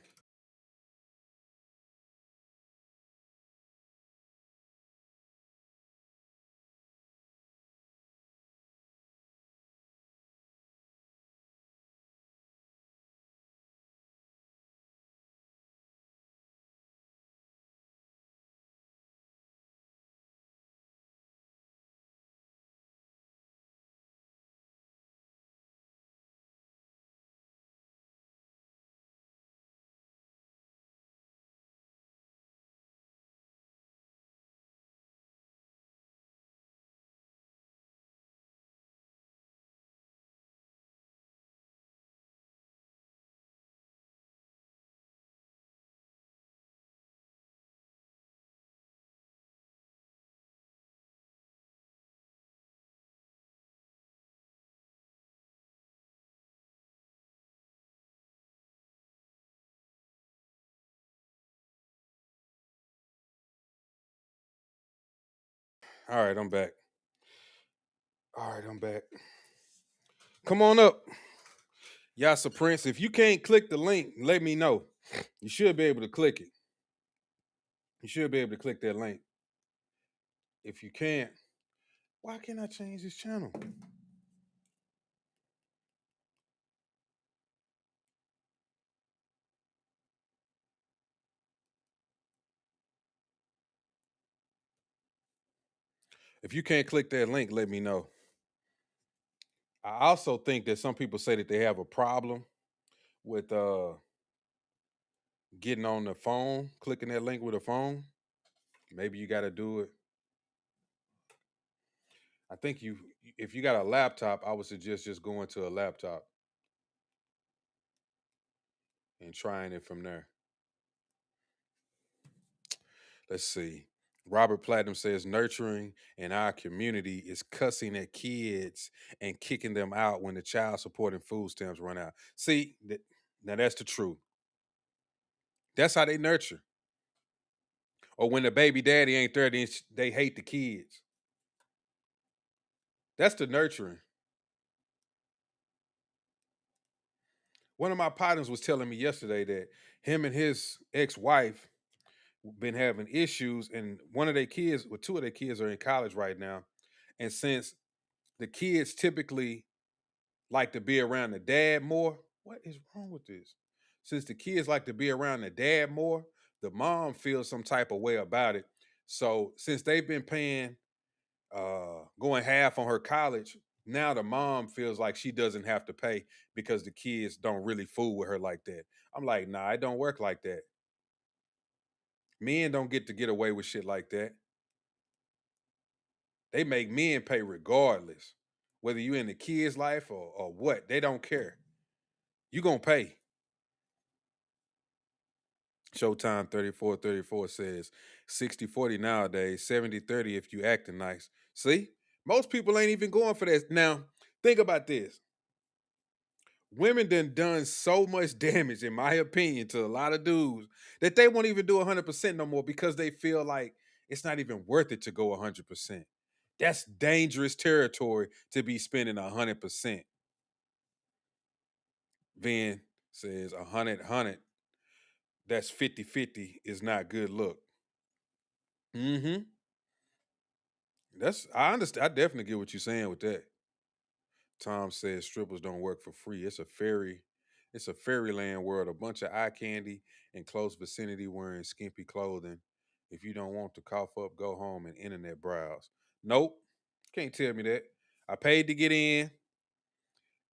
[SPEAKER 1] All right, I'm back. All right, I'm back. Come on up. Yasa Prince. If you can't click the link, let me know. You should be able to click it. You should be able to click that link. If you can't, why can't I change this channel? If you can't click that link, let me know. I also think that some people say that they have a problem with getting on the phone, clicking that link with a phone. Maybe you got to do it. I think if you got a laptop, I would suggest just going to a laptop and trying it from there. Let's see. Robert Platinum says nurturing in our community is cussing at kids and kicking them out when the child support and food stamps run out. See, now that's the truth. That's how they nurture. Or when the baby daddy ain't there, then they hate the kids. That's the nurturing. One of my partners was telling me yesterday that him and his ex-wife been having issues, and one of their kids, well, two of their kids are in college right now. And since the kids typically like to be around the dad more, what is wrong with this? Since the kids like to be around the dad more, the mom feels some type of way about it. So since they've been paying going half on her college, now the mom feels like she doesn't have to pay because the kids don't really fool with her like that. I'm like, nah, it don't work like that. Men don't get away with shit like that. They make men pay regardless, whether you in the kid's life or what. They don't care. You gonna pay. Showtime 3434 says 60-40 nowadays, 70-30 if you acting nice. See? Most people ain't even going for that. Now, think about this. Women done so much damage, in my opinion, to a lot of dudes that they won't even do 100% no more because they feel like it's not even worth it to go 100%. That's dangerous territory to be spending 100%. Vin says 100, that's 50-50 is not good look. Mm-hmm. I understand. I definitely get what you're saying with that. Tom says strippers don't work for free. It's a fairyland world, a bunch of eye candy in close vicinity wearing skimpy clothing. If you don't want to cough up, go home and internet browse. Nope. Can't tell me that. I paid to get in.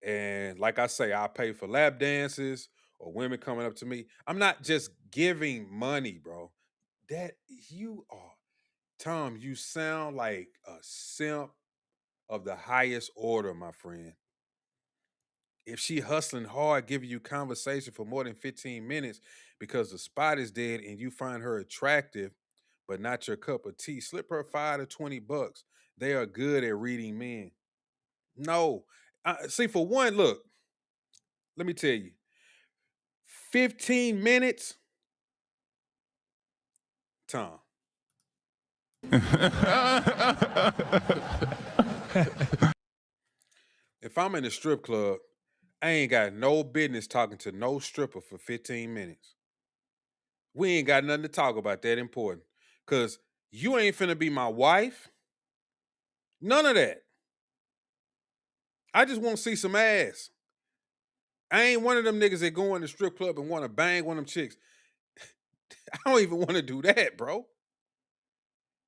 [SPEAKER 1] And like I say, I pay for lap dances or women coming up to me. I'm not just giving money, bro. That you are. Tom, you sound like a simp of the highest order, my friend. If she hustling hard, giving you conversation for more than 15 minutes because the spot is dead and you find her attractive, but not your cup of tea, slip her $5 to $20. They are good at reading men. No. See, for one, look, let me tell you, 15 minutes, Tom. If I'm in a strip club, I ain't got no business talking to no stripper for 15 minutes. We ain't got nothing to talk about that important. Cause you ain't finna be my wife. None of that. I just want to see some ass. I ain't one of them niggas that go in the strip club and want to bang one of them chicks. I don't even want to do that, bro.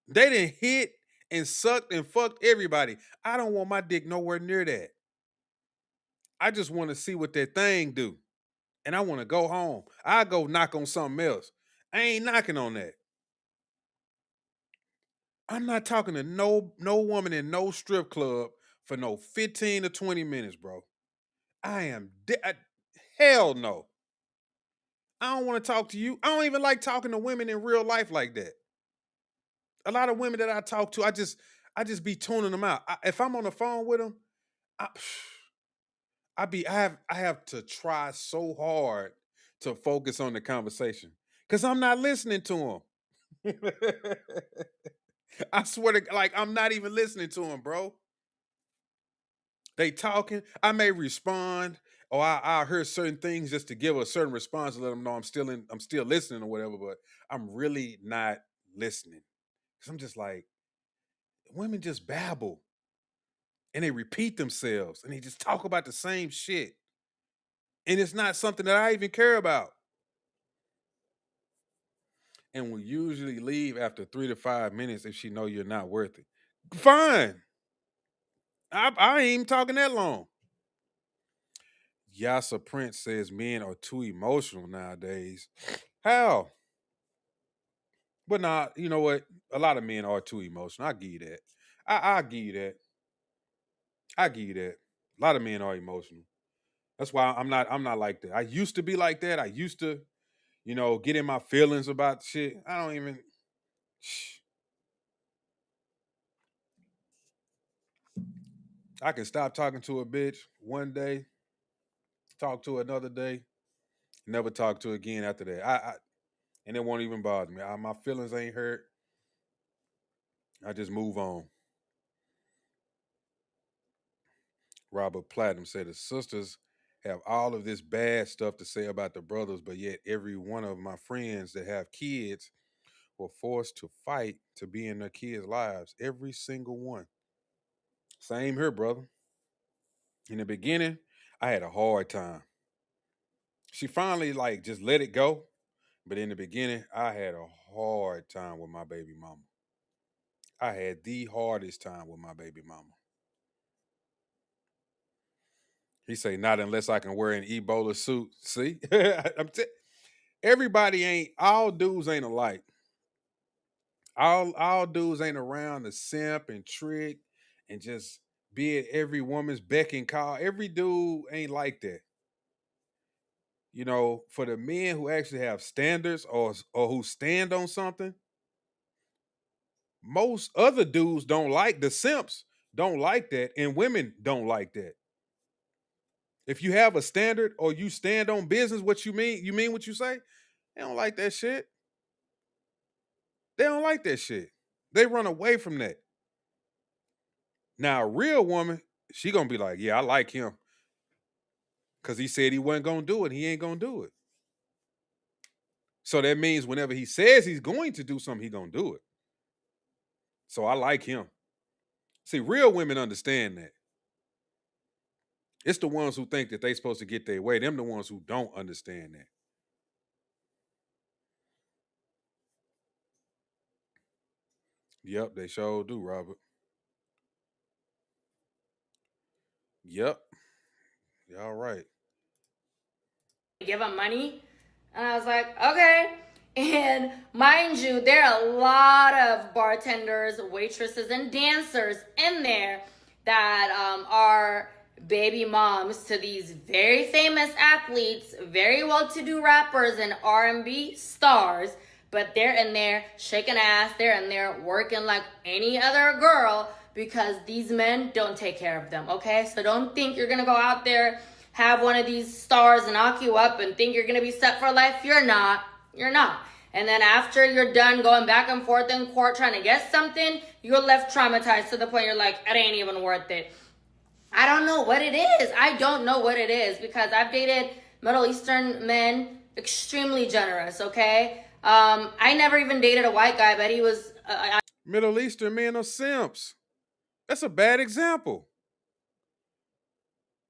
[SPEAKER 1] They done hit and sucked and fucked everybody. I don't want my dick nowhere near that. I just want to see what that thing do. And I want to go home. I go knock on something else. I ain't knocking on that. I'm not talking to no woman in no strip club for no 15 to 20 minutes, bro. I am hell no. I don't want to talk to you. I don't even like talking to women in real life like that. A lot of women that I talk to, I just be tuning them out. If I'm on the phone with them, I have to try so hard to focus on the conversation because I'm not listening to them. I swear to, like, I'm not even listening to them, bro. They talking. I may respond, or I hear certain things just to give a certain response to let them know I'm still listening or whatever. But I'm really not listening because I'm just like, women just babble and they repeat themselves and they just talk about the same shit, and it's not something that I even care about. And we usually leave after 3 to 5 minutes if she know you're not worth it. Fine. I ain't even talking that long. Yasa Prince says men are too emotional nowadays. How? But nah, you know what? A lot of men are too emotional. I'll give you that. I'll give you that. I give you that. A lot of men are emotional. That's why I'm not like that. I used to be like that. I used to, get in my feelings about shit. I don't even I can stop talking to a bitch one day, talk to her another day, never talk to her again after that. And it won't even bother me. My feelings ain't hurt. I just move on. Robert Platinum said the sisters have all of this bad stuff to say about the brothers, but yet every one of my friends that have kids were forced to fight to be in their kids' lives. Every single one. Same here, brother. In the beginning, I had a hard time. She finally like just let it go. But in the beginning, I had a hard time with my baby mama. I had the hardest time with my baby mama. He say, not unless I can wear an Ebola suit. See? Everybody ain't, all dudes ain't alike. All dudes ain't around to simp and trick and just be at every woman's beck and call. Every dude ain't like that. For the men who actually have standards or who stand on something, most other dudes don't like the simps, don't like that, and women don't like that. If you have a standard or you stand on business, what you mean what you say, they don't like that shit. They don't like that shit. They run away from that. Now, a real woman, she gonna be like, yeah, I like him. Cause he said he wasn't gonna do it. He ain't gonna do it. So that means whenever he says he's going to do something, he gonna do it. So I like him. See, real women understand that. It's the ones who think that they supposed to get their way. Them the ones who don't understand that. Yep, they sure do, Robert. Yep. Y'all right.
[SPEAKER 3] Give him money. And I was like, okay. And mind you, there are a lot of bartenders, waitresses, and dancers in there that are baby moms to these very famous athletes, very well-to-do rappers and R&B stars. But they're in there shaking ass. They're in there working like any other girl because these men don't take care of them, okay? So don't think you're going to go out there, have one of these stars knock you up and think you're going to be set for life. You're not. You're not. And then after you're done going back and forth in court trying to get something, you're left traumatized to the point you're like, it ain't even worth it. I don't know what it is. I don't know what it is because I've dated Middle Eastern men, extremely generous, okay? I never even dated a white guy, but he was...
[SPEAKER 1] Middle Eastern men are simps. That's a bad example.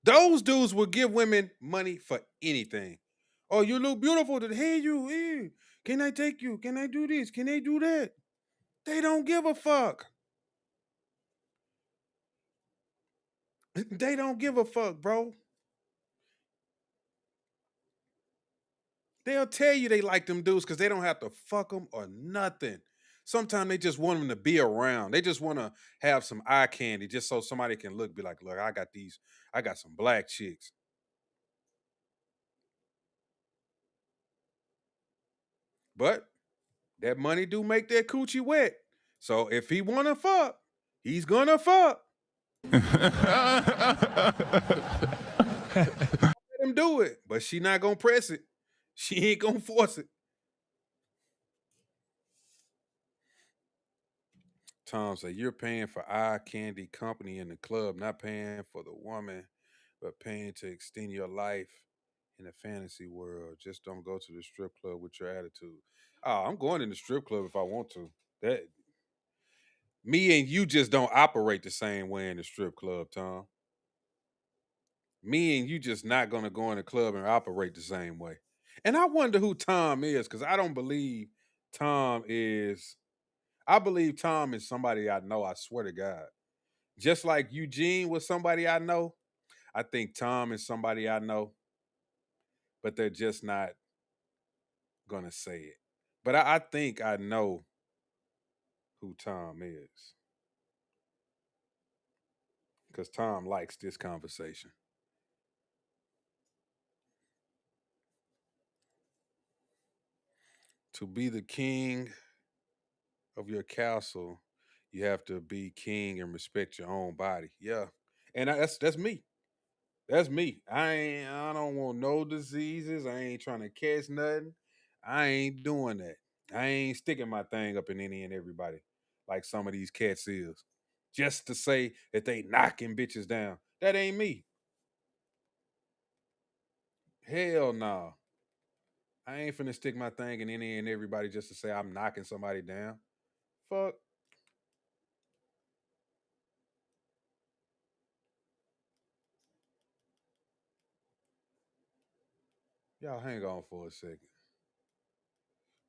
[SPEAKER 1] Those dudes will give women money for anything. Oh, you look beautiful. Hey, you. Hey, can I take you? Can I do this? Can I do that? They don't give a fuck. They don't give a fuck, bro. They'll tell you they like them dudes because they don't have to fuck them or nothing. Sometimes they just want them to be around. They just want to have some eye candy just so somebody can be like, look, I got some black chicks. But that money do make that coochie wet. So if he wanna fuck, he's gonna fuck. Let him do it, but she not gonna press it. She ain't gonna force it. Tom said, you're paying for eye candy company in the club, not paying for the woman, but paying to extend your life in the fantasy world. Just don't go to the strip club with your attitude. Oh, I'm going in the strip club if I want to. That Me and you just don't operate the same way in the strip club, Tom. Me and you just not gonna go in the club and operate the same way. And I wonder who Tom is, because I don't believe Tom is. I believe Tom is somebody I know. I swear to God. Just like Eugene was somebody I know, I think Tom is somebody I know, but they're just not gonna say it. But I think I know who Tom is. because Tom likes this conversation. To be the king of your castle, you have to be king and respect your own body. Yeah, and that's me. That's me. I don't want no diseases. I ain't trying to catch nothing. I ain't doing that. I ain't sticking my thing up in any and everybody like some of these cats is. Just to say that they knocking bitches down. That ain't me. Hell no. I ain't finna stick my thing in any and everybody just to say I'm knocking somebody down. Fuck. Y'all hang on for a second.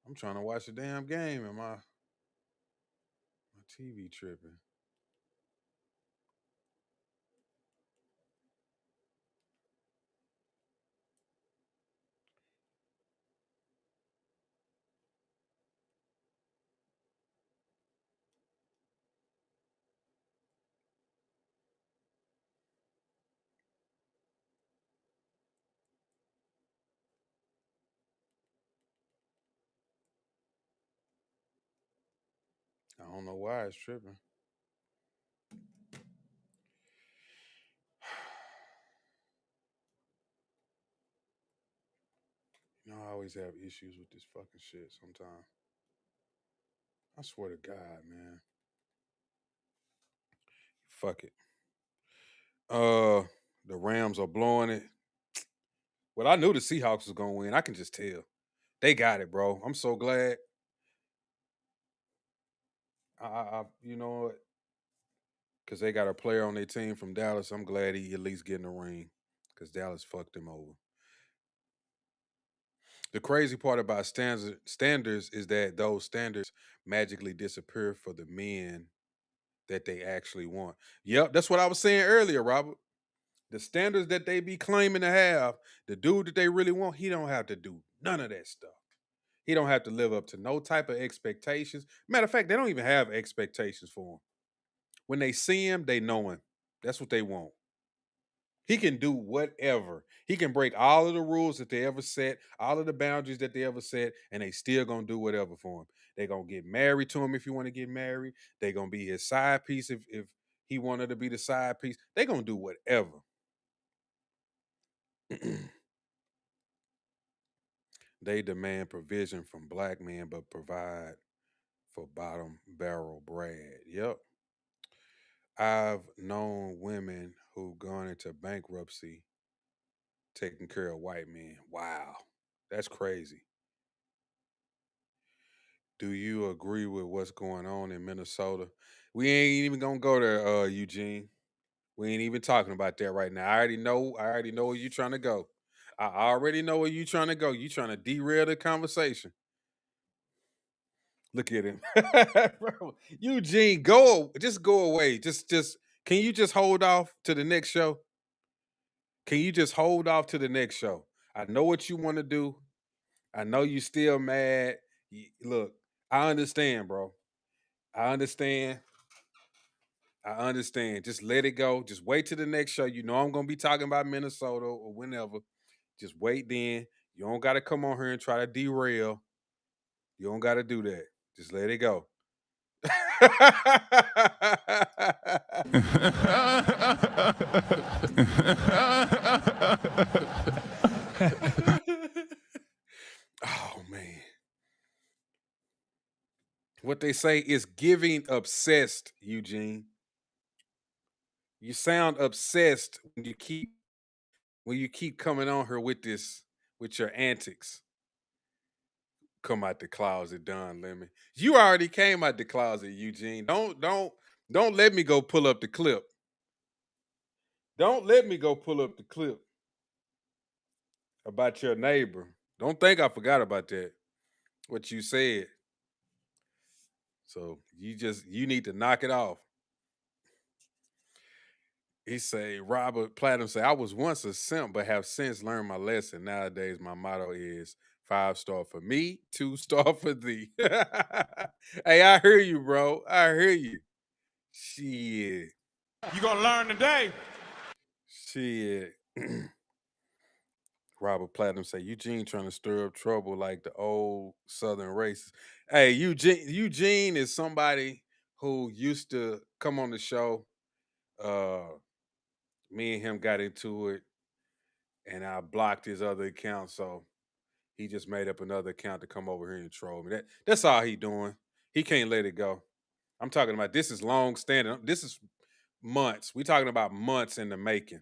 [SPEAKER 1] I'm trying to watch the damn game and my TV tripping. I don't know why it's tripping. You know, I always have issues with this fucking shit sometimes. I swear to God, man. Fuck it. Uh, the Rams are blowing it. Well, I knew the Seahawks was gonna win. I can just tell. They got it, bro. I'm so glad. You know what? Because they got a player on their team from Dallas. I'm glad he at least getting a ring. Because Dallas fucked him over. The crazy part about standards is that those standards magically disappear for the men that they actually want. Yep, that's what I was saying earlier, Robert. The standards that they be claiming to have, the dude that they really want, he don't have to do none of that stuff. He don't have to live up to no type of expectations. Matter of fact, they don't even have expectations for him. When they see him, they know him. That's what they want. He can do whatever. He can break all of the rules that they ever set, all of the boundaries that they ever set, and they still gonna do whatever for him. They gonna get married to him if you want to get married. They gonna be his side piece if he wanted to be the side piece. They gonna do whatever. They demand provision from black men, but provide for bottom barrel Brad. Yep. I've known women who've gone into bankruptcy taking care of white men. Wow. That's crazy. Do you agree with what's going on in Minnesota? We ain't even gonna go there, Eugene. We ain't even talking about that right now. I already know where you trying to go. I already know where you trying to go. You trying to derail the conversation. Look at him. Bro, Eugene, just go away. Just can you just hold off to the next show? Can you just hold off to the next show? I know what you want to do. I know you still mad. Look, I understand, bro. I understand. I understand. Just let it go. Just wait till the next show. You know I'm gonna be talking about Minnesota or whenever. Just wait then. You don't gotta come on here and try to derail. You don't gotta do that. Just let it go. Oh man. What they say is giving obsessed, Eugene. You sound obsessed when you keep coming on her with with your antics. Come out the closet, Don Lemon. You already came out the closet, Eugene. Don't let me go pull up the clip. Don't let me go pull up the clip about your neighbor. Don't think I forgot about that. What you said. So you need to knock it off. He say, Robert Platinum say, I was once a simp, but have since learned my lesson. Nowadays, my motto is 5-star for me, 2-star for thee. Hey, I hear you, bro. I hear you. Shit.
[SPEAKER 4] You gonna learn today.
[SPEAKER 1] Shit. Robert Platinum say Eugene trying to stir up trouble like the old Southern races. Hey, Eugene is somebody who used to come on the show. Uh, Me and him got into it, and I blocked his other account, so he just made up another account to come over here and troll me. That's all he doing. He can't let it go. I'm talking about this is long standing. This is months. We talking about months in the making.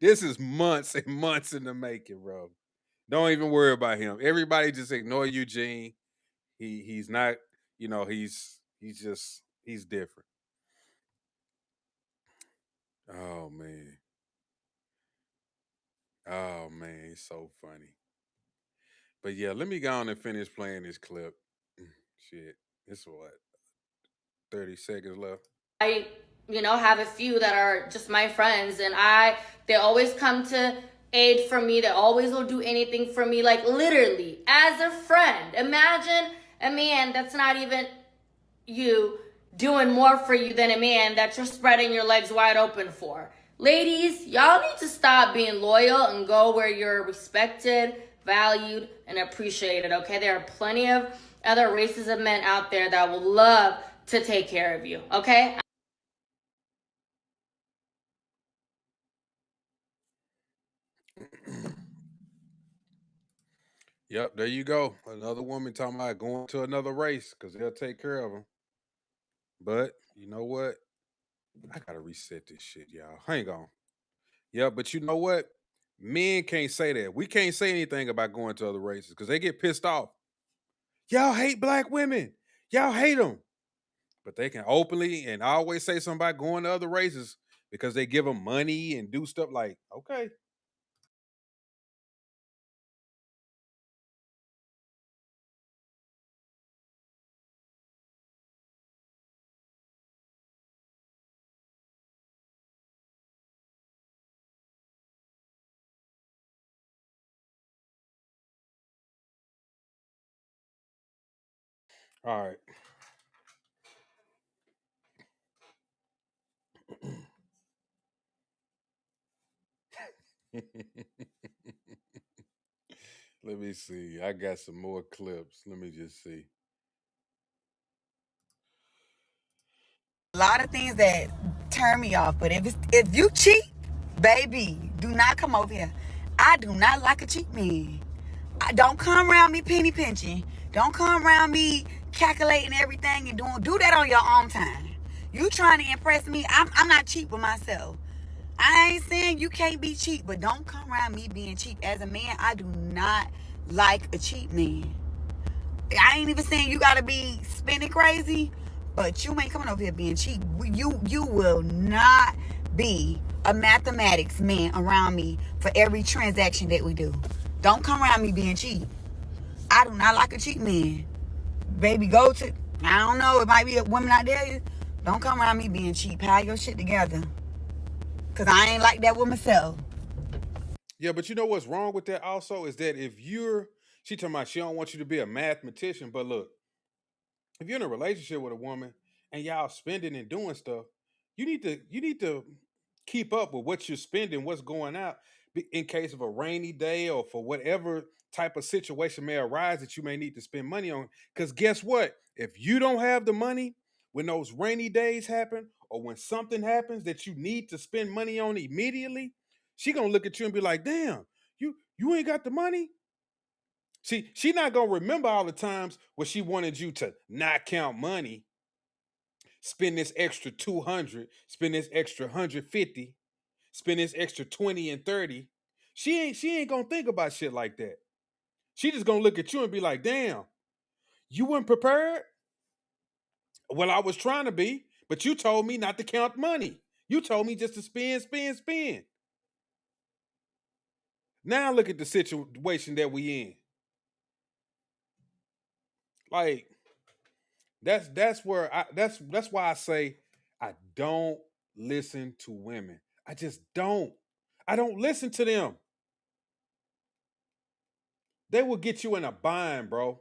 [SPEAKER 1] This is months and months in the making, bro. Don't even worry about him. Everybody just ignore Eugene. He's not, he's different. Oh man. Oh man, he's so funny. But yeah, let me go on and finish playing this clip. Shit. It's what? 30 seconds left.
[SPEAKER 3] I, have a few that are just my friends, and they always come to aid for me. They always will do anything for me, like literally as a friend. Imagine a man that's not even you doing more for you than a man that you're spreading your legs wide open for. Ladies, y'all need to stop being loyal and go where you're respected, valued, and appreciated, okay? There are plenty of other races of men out there that will love to take care of you, okay?
[SPEAKER 1] Yep, there you go. Another woman talking about going to another race because they'll take care of them. But you know what? I gotta reset this shit, y'all. Hang on. Yeah, but you know what? Men can't say that. We can't say anything about going to other races because they get pissed off. Y'all hate black women. Y'all hate them. But they can openly and always say something about going to other races because they give them money and do stuff like, okay. All right. Let me see. I got some more clips. Let me just see.
[SPEAKER 5] A lot of things that turn me off, but if you cheat, baby, do not come over here. I do not like a cheat man. Don't come around me penny pinching. Don't come around me calculating everything and do that on your own time. You trying to impress me? I'm not cheap with myself. I ain't saying you can't be cheap, but don't come around me being cheap. As a man, I do not like a cheap man. I ain't even saying you gotta be spending crazy, but you ain't coming over here being cheap. You will not be a mathematics man around me for every transaction that we do. Don't come around me being cheap. I do not like a cheap man. Baby, I don't know, it might be a woman out there. Don't come around me being cheap. Have your shit together. Because I ain't like that with myself.
[SPEAKER 1] Yeah, but you know what's wrong with that also is that she talking about she don't want you to be a mathematician, but look, if you're in a relationship with a woman and y'all spending and doing stuff, you need to keep up with what you're spending, what's going out in case of a rainy day or for whatever type of situation may arise that you may need to spend money on. Because guess what? If you don't have the money when those rainy days happen or when something happens that you need to spend money on immediately, she gonna look at you and be like, "Damn, you ain't got the money." She not gonna remember all the times where she wanted you to not count money, spend this extra 200, spend this extra 150, spend this extra 20 and 30. She ain't gonna think about shit like that. She just gonna look at you and be like, damn, you weren't prepared? Well, I was trying to be, but you told me not to count money. You told me just to spend, spend, spend. Now look at the situation that we in. Like, that's why I say I don't listen to women. I just don't. I don't listen to them. They will get you in a bind, bro.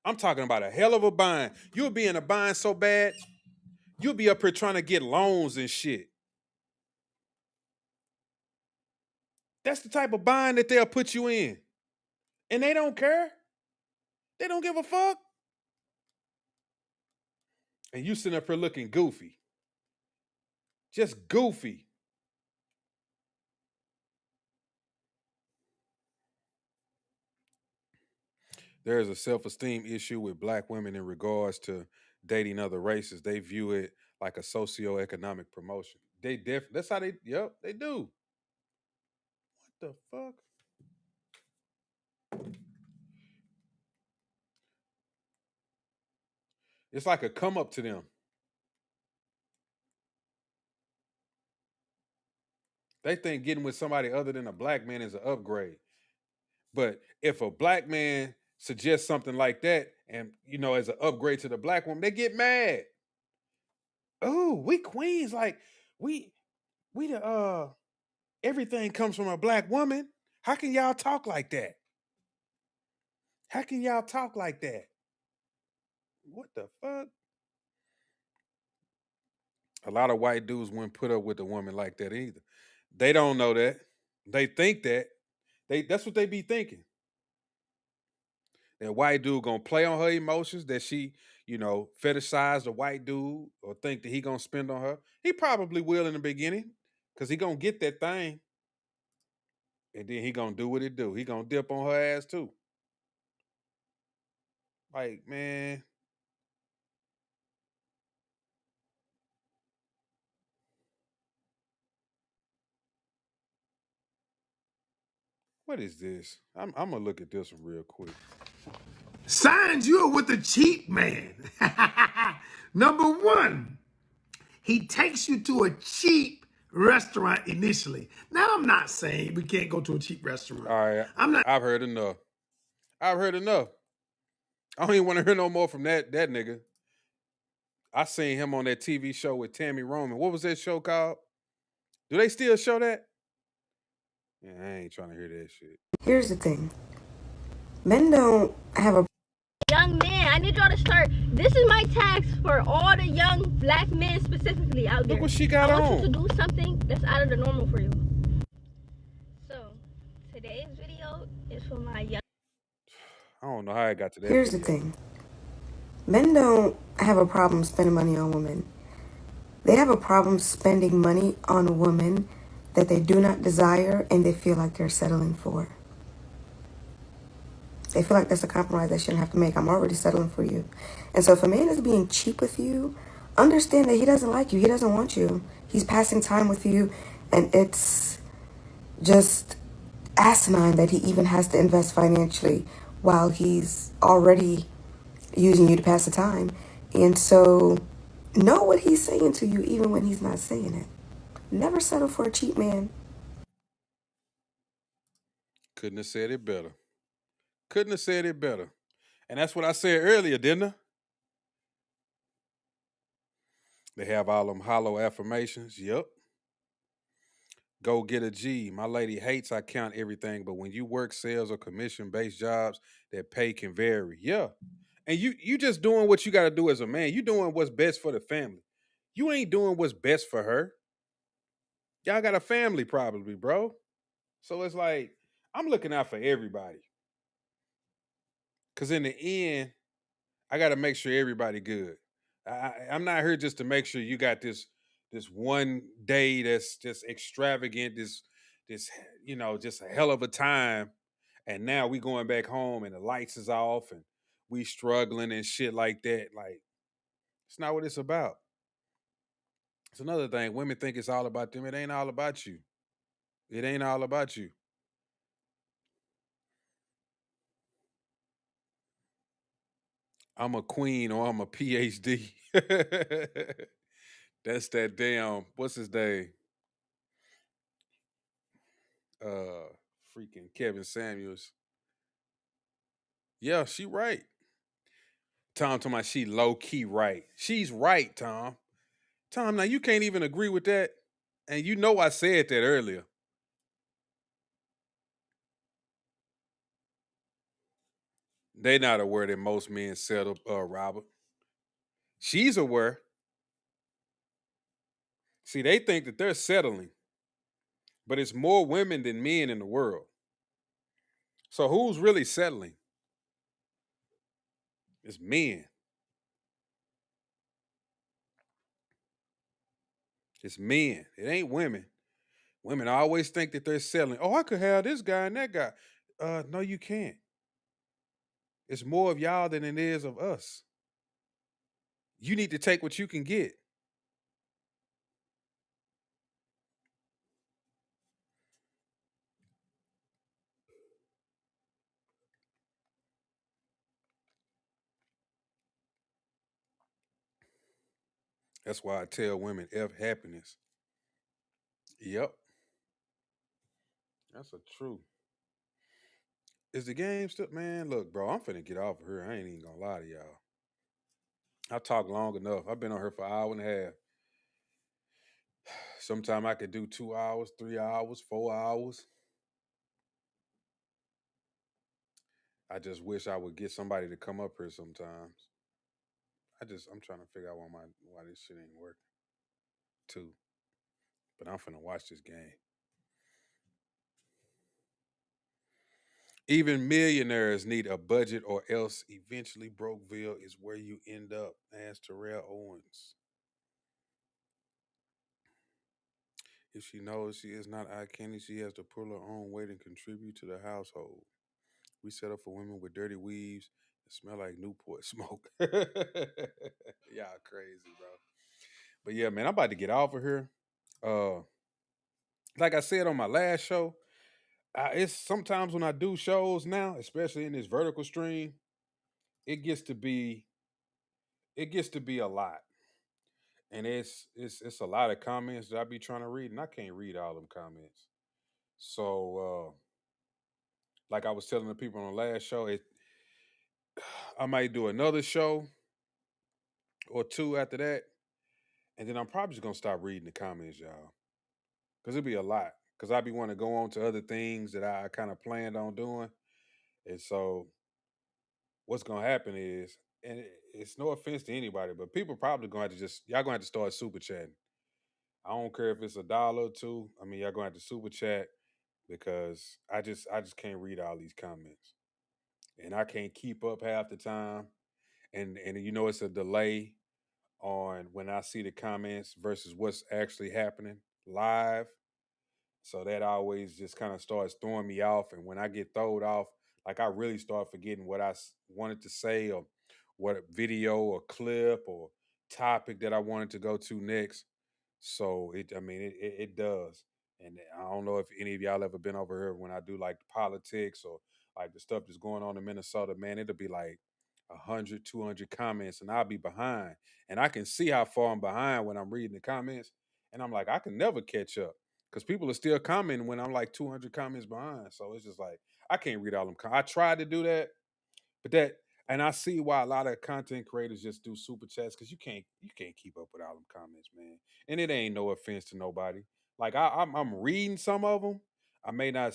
[SPEAKER 1] I'm talking about a hell of a bind. You'll be in a bind so bad, you'll be up here trying to get loans and shit. That's the type of bind that they'll put you in. And they don't care. They don't give a fuck. And you sitting up here looking goofy. Just goofy. There is a self-esteem issue with black women in regards to dating other races. They view it like a socioeconomic promotion. That's how they they do. What the fuck? It's like a come up to them. They think getting with somebody other than a black man is an upgrade. But if a black man suggests something like that and as an upgrade to the black woman, they get mad. Oh, we queens, like we the everything comes from a black woman. How can y'all talk like that? How can y'all talk like that? What the fuck? A lot of white dudes wouldn't put up with a woman like that either. They don't know that. They think that. That's what they be thinking. That white dude gonna play on her emotions, that she, fetishize the white dude or think that he gonna spend on her. He probably will in the beginning, because he gonna get that thing. And then he gonna do what it do. He gonna dip on her ass too. Like, man. What is this? I'm gonna look at this one real quick.
[SPEAKER 4] Signs you are with a cheap man. Number one, he takes you to a cheap restaurant initially. Now, I'm not saying we can't go to a cheap restaurant.
[SPEAKER 1] All right. I've heard enough. I've heard enough. I don't even want to hear no more from that nigga. I seen him on that TV show with Tammy Roman. What was that show called? Do they still show that? Yeah, I ain't trying to hear that shit.
[SPEAKER 6] Here's the thing. Men don't have a
[SPEAKER 7] young man. I need y'all to start. This is my task for all the young black men specifically out there.
[SPEAKER 1] Look what she got
[SPEAKER 7] I
[SPEAKER 1] on.
[SPEAKER 7] want you to do something that's out of the normal for you. So, today's video is for my young.
[SPEAKER 1] I don't know how I got to that.
[SPEAKER 6] Here's the thing. Men don't have a problem spending money on women. They have a problem spending money on women that they do not desire and they feel like they're settling for. They feel like that's a compromise they shouldn't have to make. I'm already settling for you. And so if a man is being cheap with you, understand that he doesn't like you. He doesn't want you. He's passing time with you. And it's just asinine that he even has to invest financially while he's already using you to pass the time. And so know what he's saying to you even when he's not saying it. Never settle for a cheap man.
[SPEAKER 1] Couldn't have said it better. Couldn't have said it better. And that's what I said earlier, didn't I? They have all them hollow affirmations. Yep. Go get a G. My lady hates I count everything, but when you work sales or commission-based jobs, that pay can vary. Yeah. And you just doing what you got to do as a man. You doing what's best for the family. You ain't doing what's best for her. Y'all got a family probably, bro. So it's like, I'm looking out for everybody. Because in the end, I got to make sure everybody good. I'm not here just to make sure you got this one day that's just extravagant, this just a hell of a time. And now we going back home and the lights is off and we struggling and shit like that. Like, it's not what it's about. It's another thing. Women think it's all about them. It ain't all about you. It ain't all about you. I'm a queen or I'm a PhD. That's that damn, what's his name? Freaking Kevin Samuels. Yeah, she right. Tom told me she low key right. She's right, Tom. Tom, now you can't even agree with that. And you know I said that earlier. They not aware that most men settle, Robert. She's aware. See, they think that they're settling, but it's more women than men in the world. So who's really settling? It's men. It's men. It ain't women. Women always think that they're settling. Oh, I could have this guy and that guy. No, you can't. It's more of y'all than it is of us. You need to take what you can get. That's why I tell women F happiness. Yep. That's a truth. Is the game still, man? Look, bro, I'm finna get off of here. I ain't even gonna lie to y'all. I talked long enough. I've been on here for an hour and a half. Sometime I could do 2 hours, 3 hours, 4 hours. I just wish I would get somebody to come up here sometimes. I'm trying to figure out why this shit ain't working too. But I'm finna watch this game. Even millionaires need a budget or else eventually Brokeville is where you end up. Asked Terrell Owens. If she knows she is not eye candy, she has to pull her own weight and contribute to the household. We set up for women with dirty weaves that smell like Newport smoke. Y'all crazy, bro. But yeah, man, I'm about to get off of here. Like I said on my last show, it's sometimes when I do shows now, especially in this vertical stream, it gets to be a lot. And it's a lot of comments that I be trying to read, and I can't read all them comments. So like I was telling the people on the last show, I might do another show or two after that, and then I'm probably just gonna stop reading the comments, y'all, because it'll be a lot. Because I be wanting to go on to other things that I kind of planned on doing, and so what's gonna happen is, and it's no offense to anybody, but people probably gonna have to y'all gonna have to start super chatting. I don't care if it's $1 or $2. I mean, y'all gonna have to super chat because I just can't read all these comments, and I can't keep up half the time. And it's a delay on when I see the comments versus what's actually happening live. So that always just kind of starts throwing me off. And when I get thrown off, like I really start forgetting what I wanted to say or what video or clip or topic that I wanted to go to next. So it does. And I don't know if any of y'all ever been over here when I do like politics or like the stuff that's going on in Minnesota, man, it'll be like 100, 200 comments and I'll be behind. And I can see how far I'm behind when I'm reading the comments. And I'm like, I can never catch up because people are still commenting when I'm like 200 comments behind. So it's just like, I can't read all them. I tried to do that, but and I see why a lot of content creators just do super chats because you can't keep up with all them comments, man. And it ain't no offense to nobody. Like I'm reading some of them. I may not,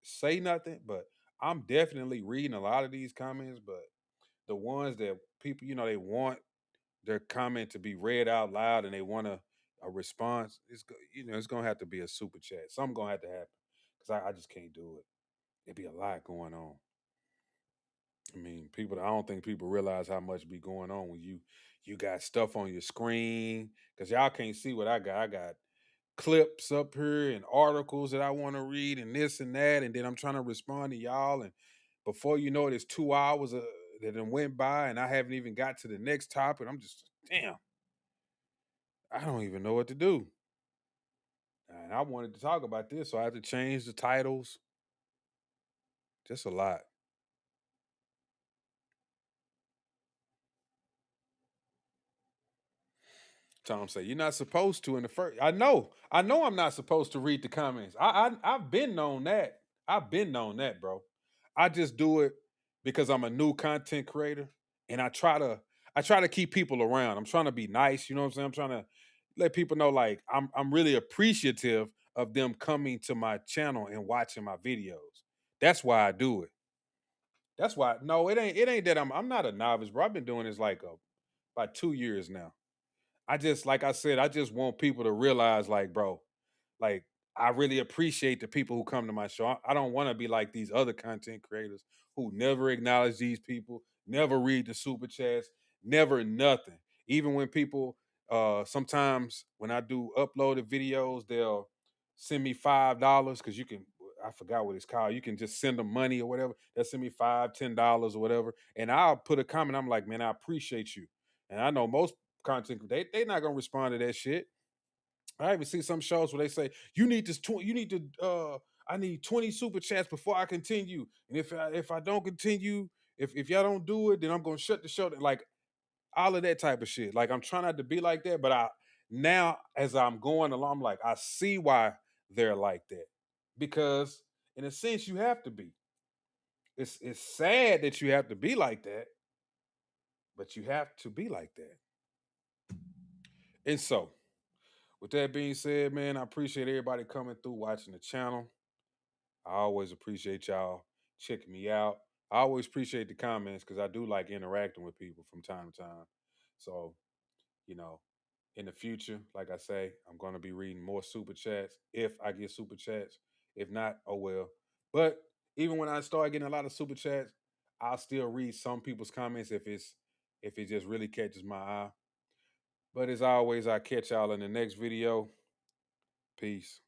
[SPEAKER 1] say nothing, but I'm definitely reading a lot of these comments. But the ones that people, they want their comment to be read out loud and they want a response, it's gonna have to be a super chat. Something gonna have to happen because I just can't do it. It'd be a lot going on. I mean, I don't think people realize how much be going on when you got stuff on your screen because y'all can't see what I got. I got clips up here and articles that I want to read and this and that, and then I'm trying to respond to y'all, and before you know it, it's 2 hours that then went by, and I haven't even got to the next topic. I'm just damn. I don't even know what to do. And I wanted to talk about this, so I had to change the titles. Just a lot. Tom say you're not supposed to in the first. I know I'm not supposed to read the comments. I've been known that. I've been known that, bro. I just do it because I'm a new content creator and I try to keep people around. I'm trying to be nice, you know what I'm saying? I'm trying to let people know like I'm really appreciative of them coming to my channel and watching my videos. That's why I do it. That's why. No, it ain't that I'm not a novice, bro. I've been doing this like about 2 years now. I just like I said, I just want people to realize, like, bro, like I really appreciate the people who come to my show. I don't want to be like these other content creators who never acknowledge these people, never read the super chats, never nothing. Even when people sometimes when I do uploaded videos, they'll send me $5 because you can I forgot what it's called. You can just send them money or whatever. They'll send me $5, $10 or whatever. And I'll put a comment. I'm like, man, I appreciate you. And I know most content they not gonna respond to that shit. I even see some shows where they say you need this you need to I need 20 super chats before I continue, and if I don't continue, if y'all don't do it, then I'm gonna shut the show. Like all of that type of shit. Like I'm trying not to be like that, but I now as I'm going along, I'm like I see why they're like that because in a sense you have to be. It's sad that you have to be like that, but you have to be like that. And so with that being said, man, I appreciate everybody coming through, watching the channel. I always appreciate y'all checking me out. I always appreciate the comments because I do like interacting with people from time to time. So, you know, in the future, like I say, I'm going to be reading more super chats if I get super chats. If not, oh well. But even when I start getting a lot of super chats, I'll still read some people's comments if it just really catches my eye. But as always, I catch y'all in the next video. Peace.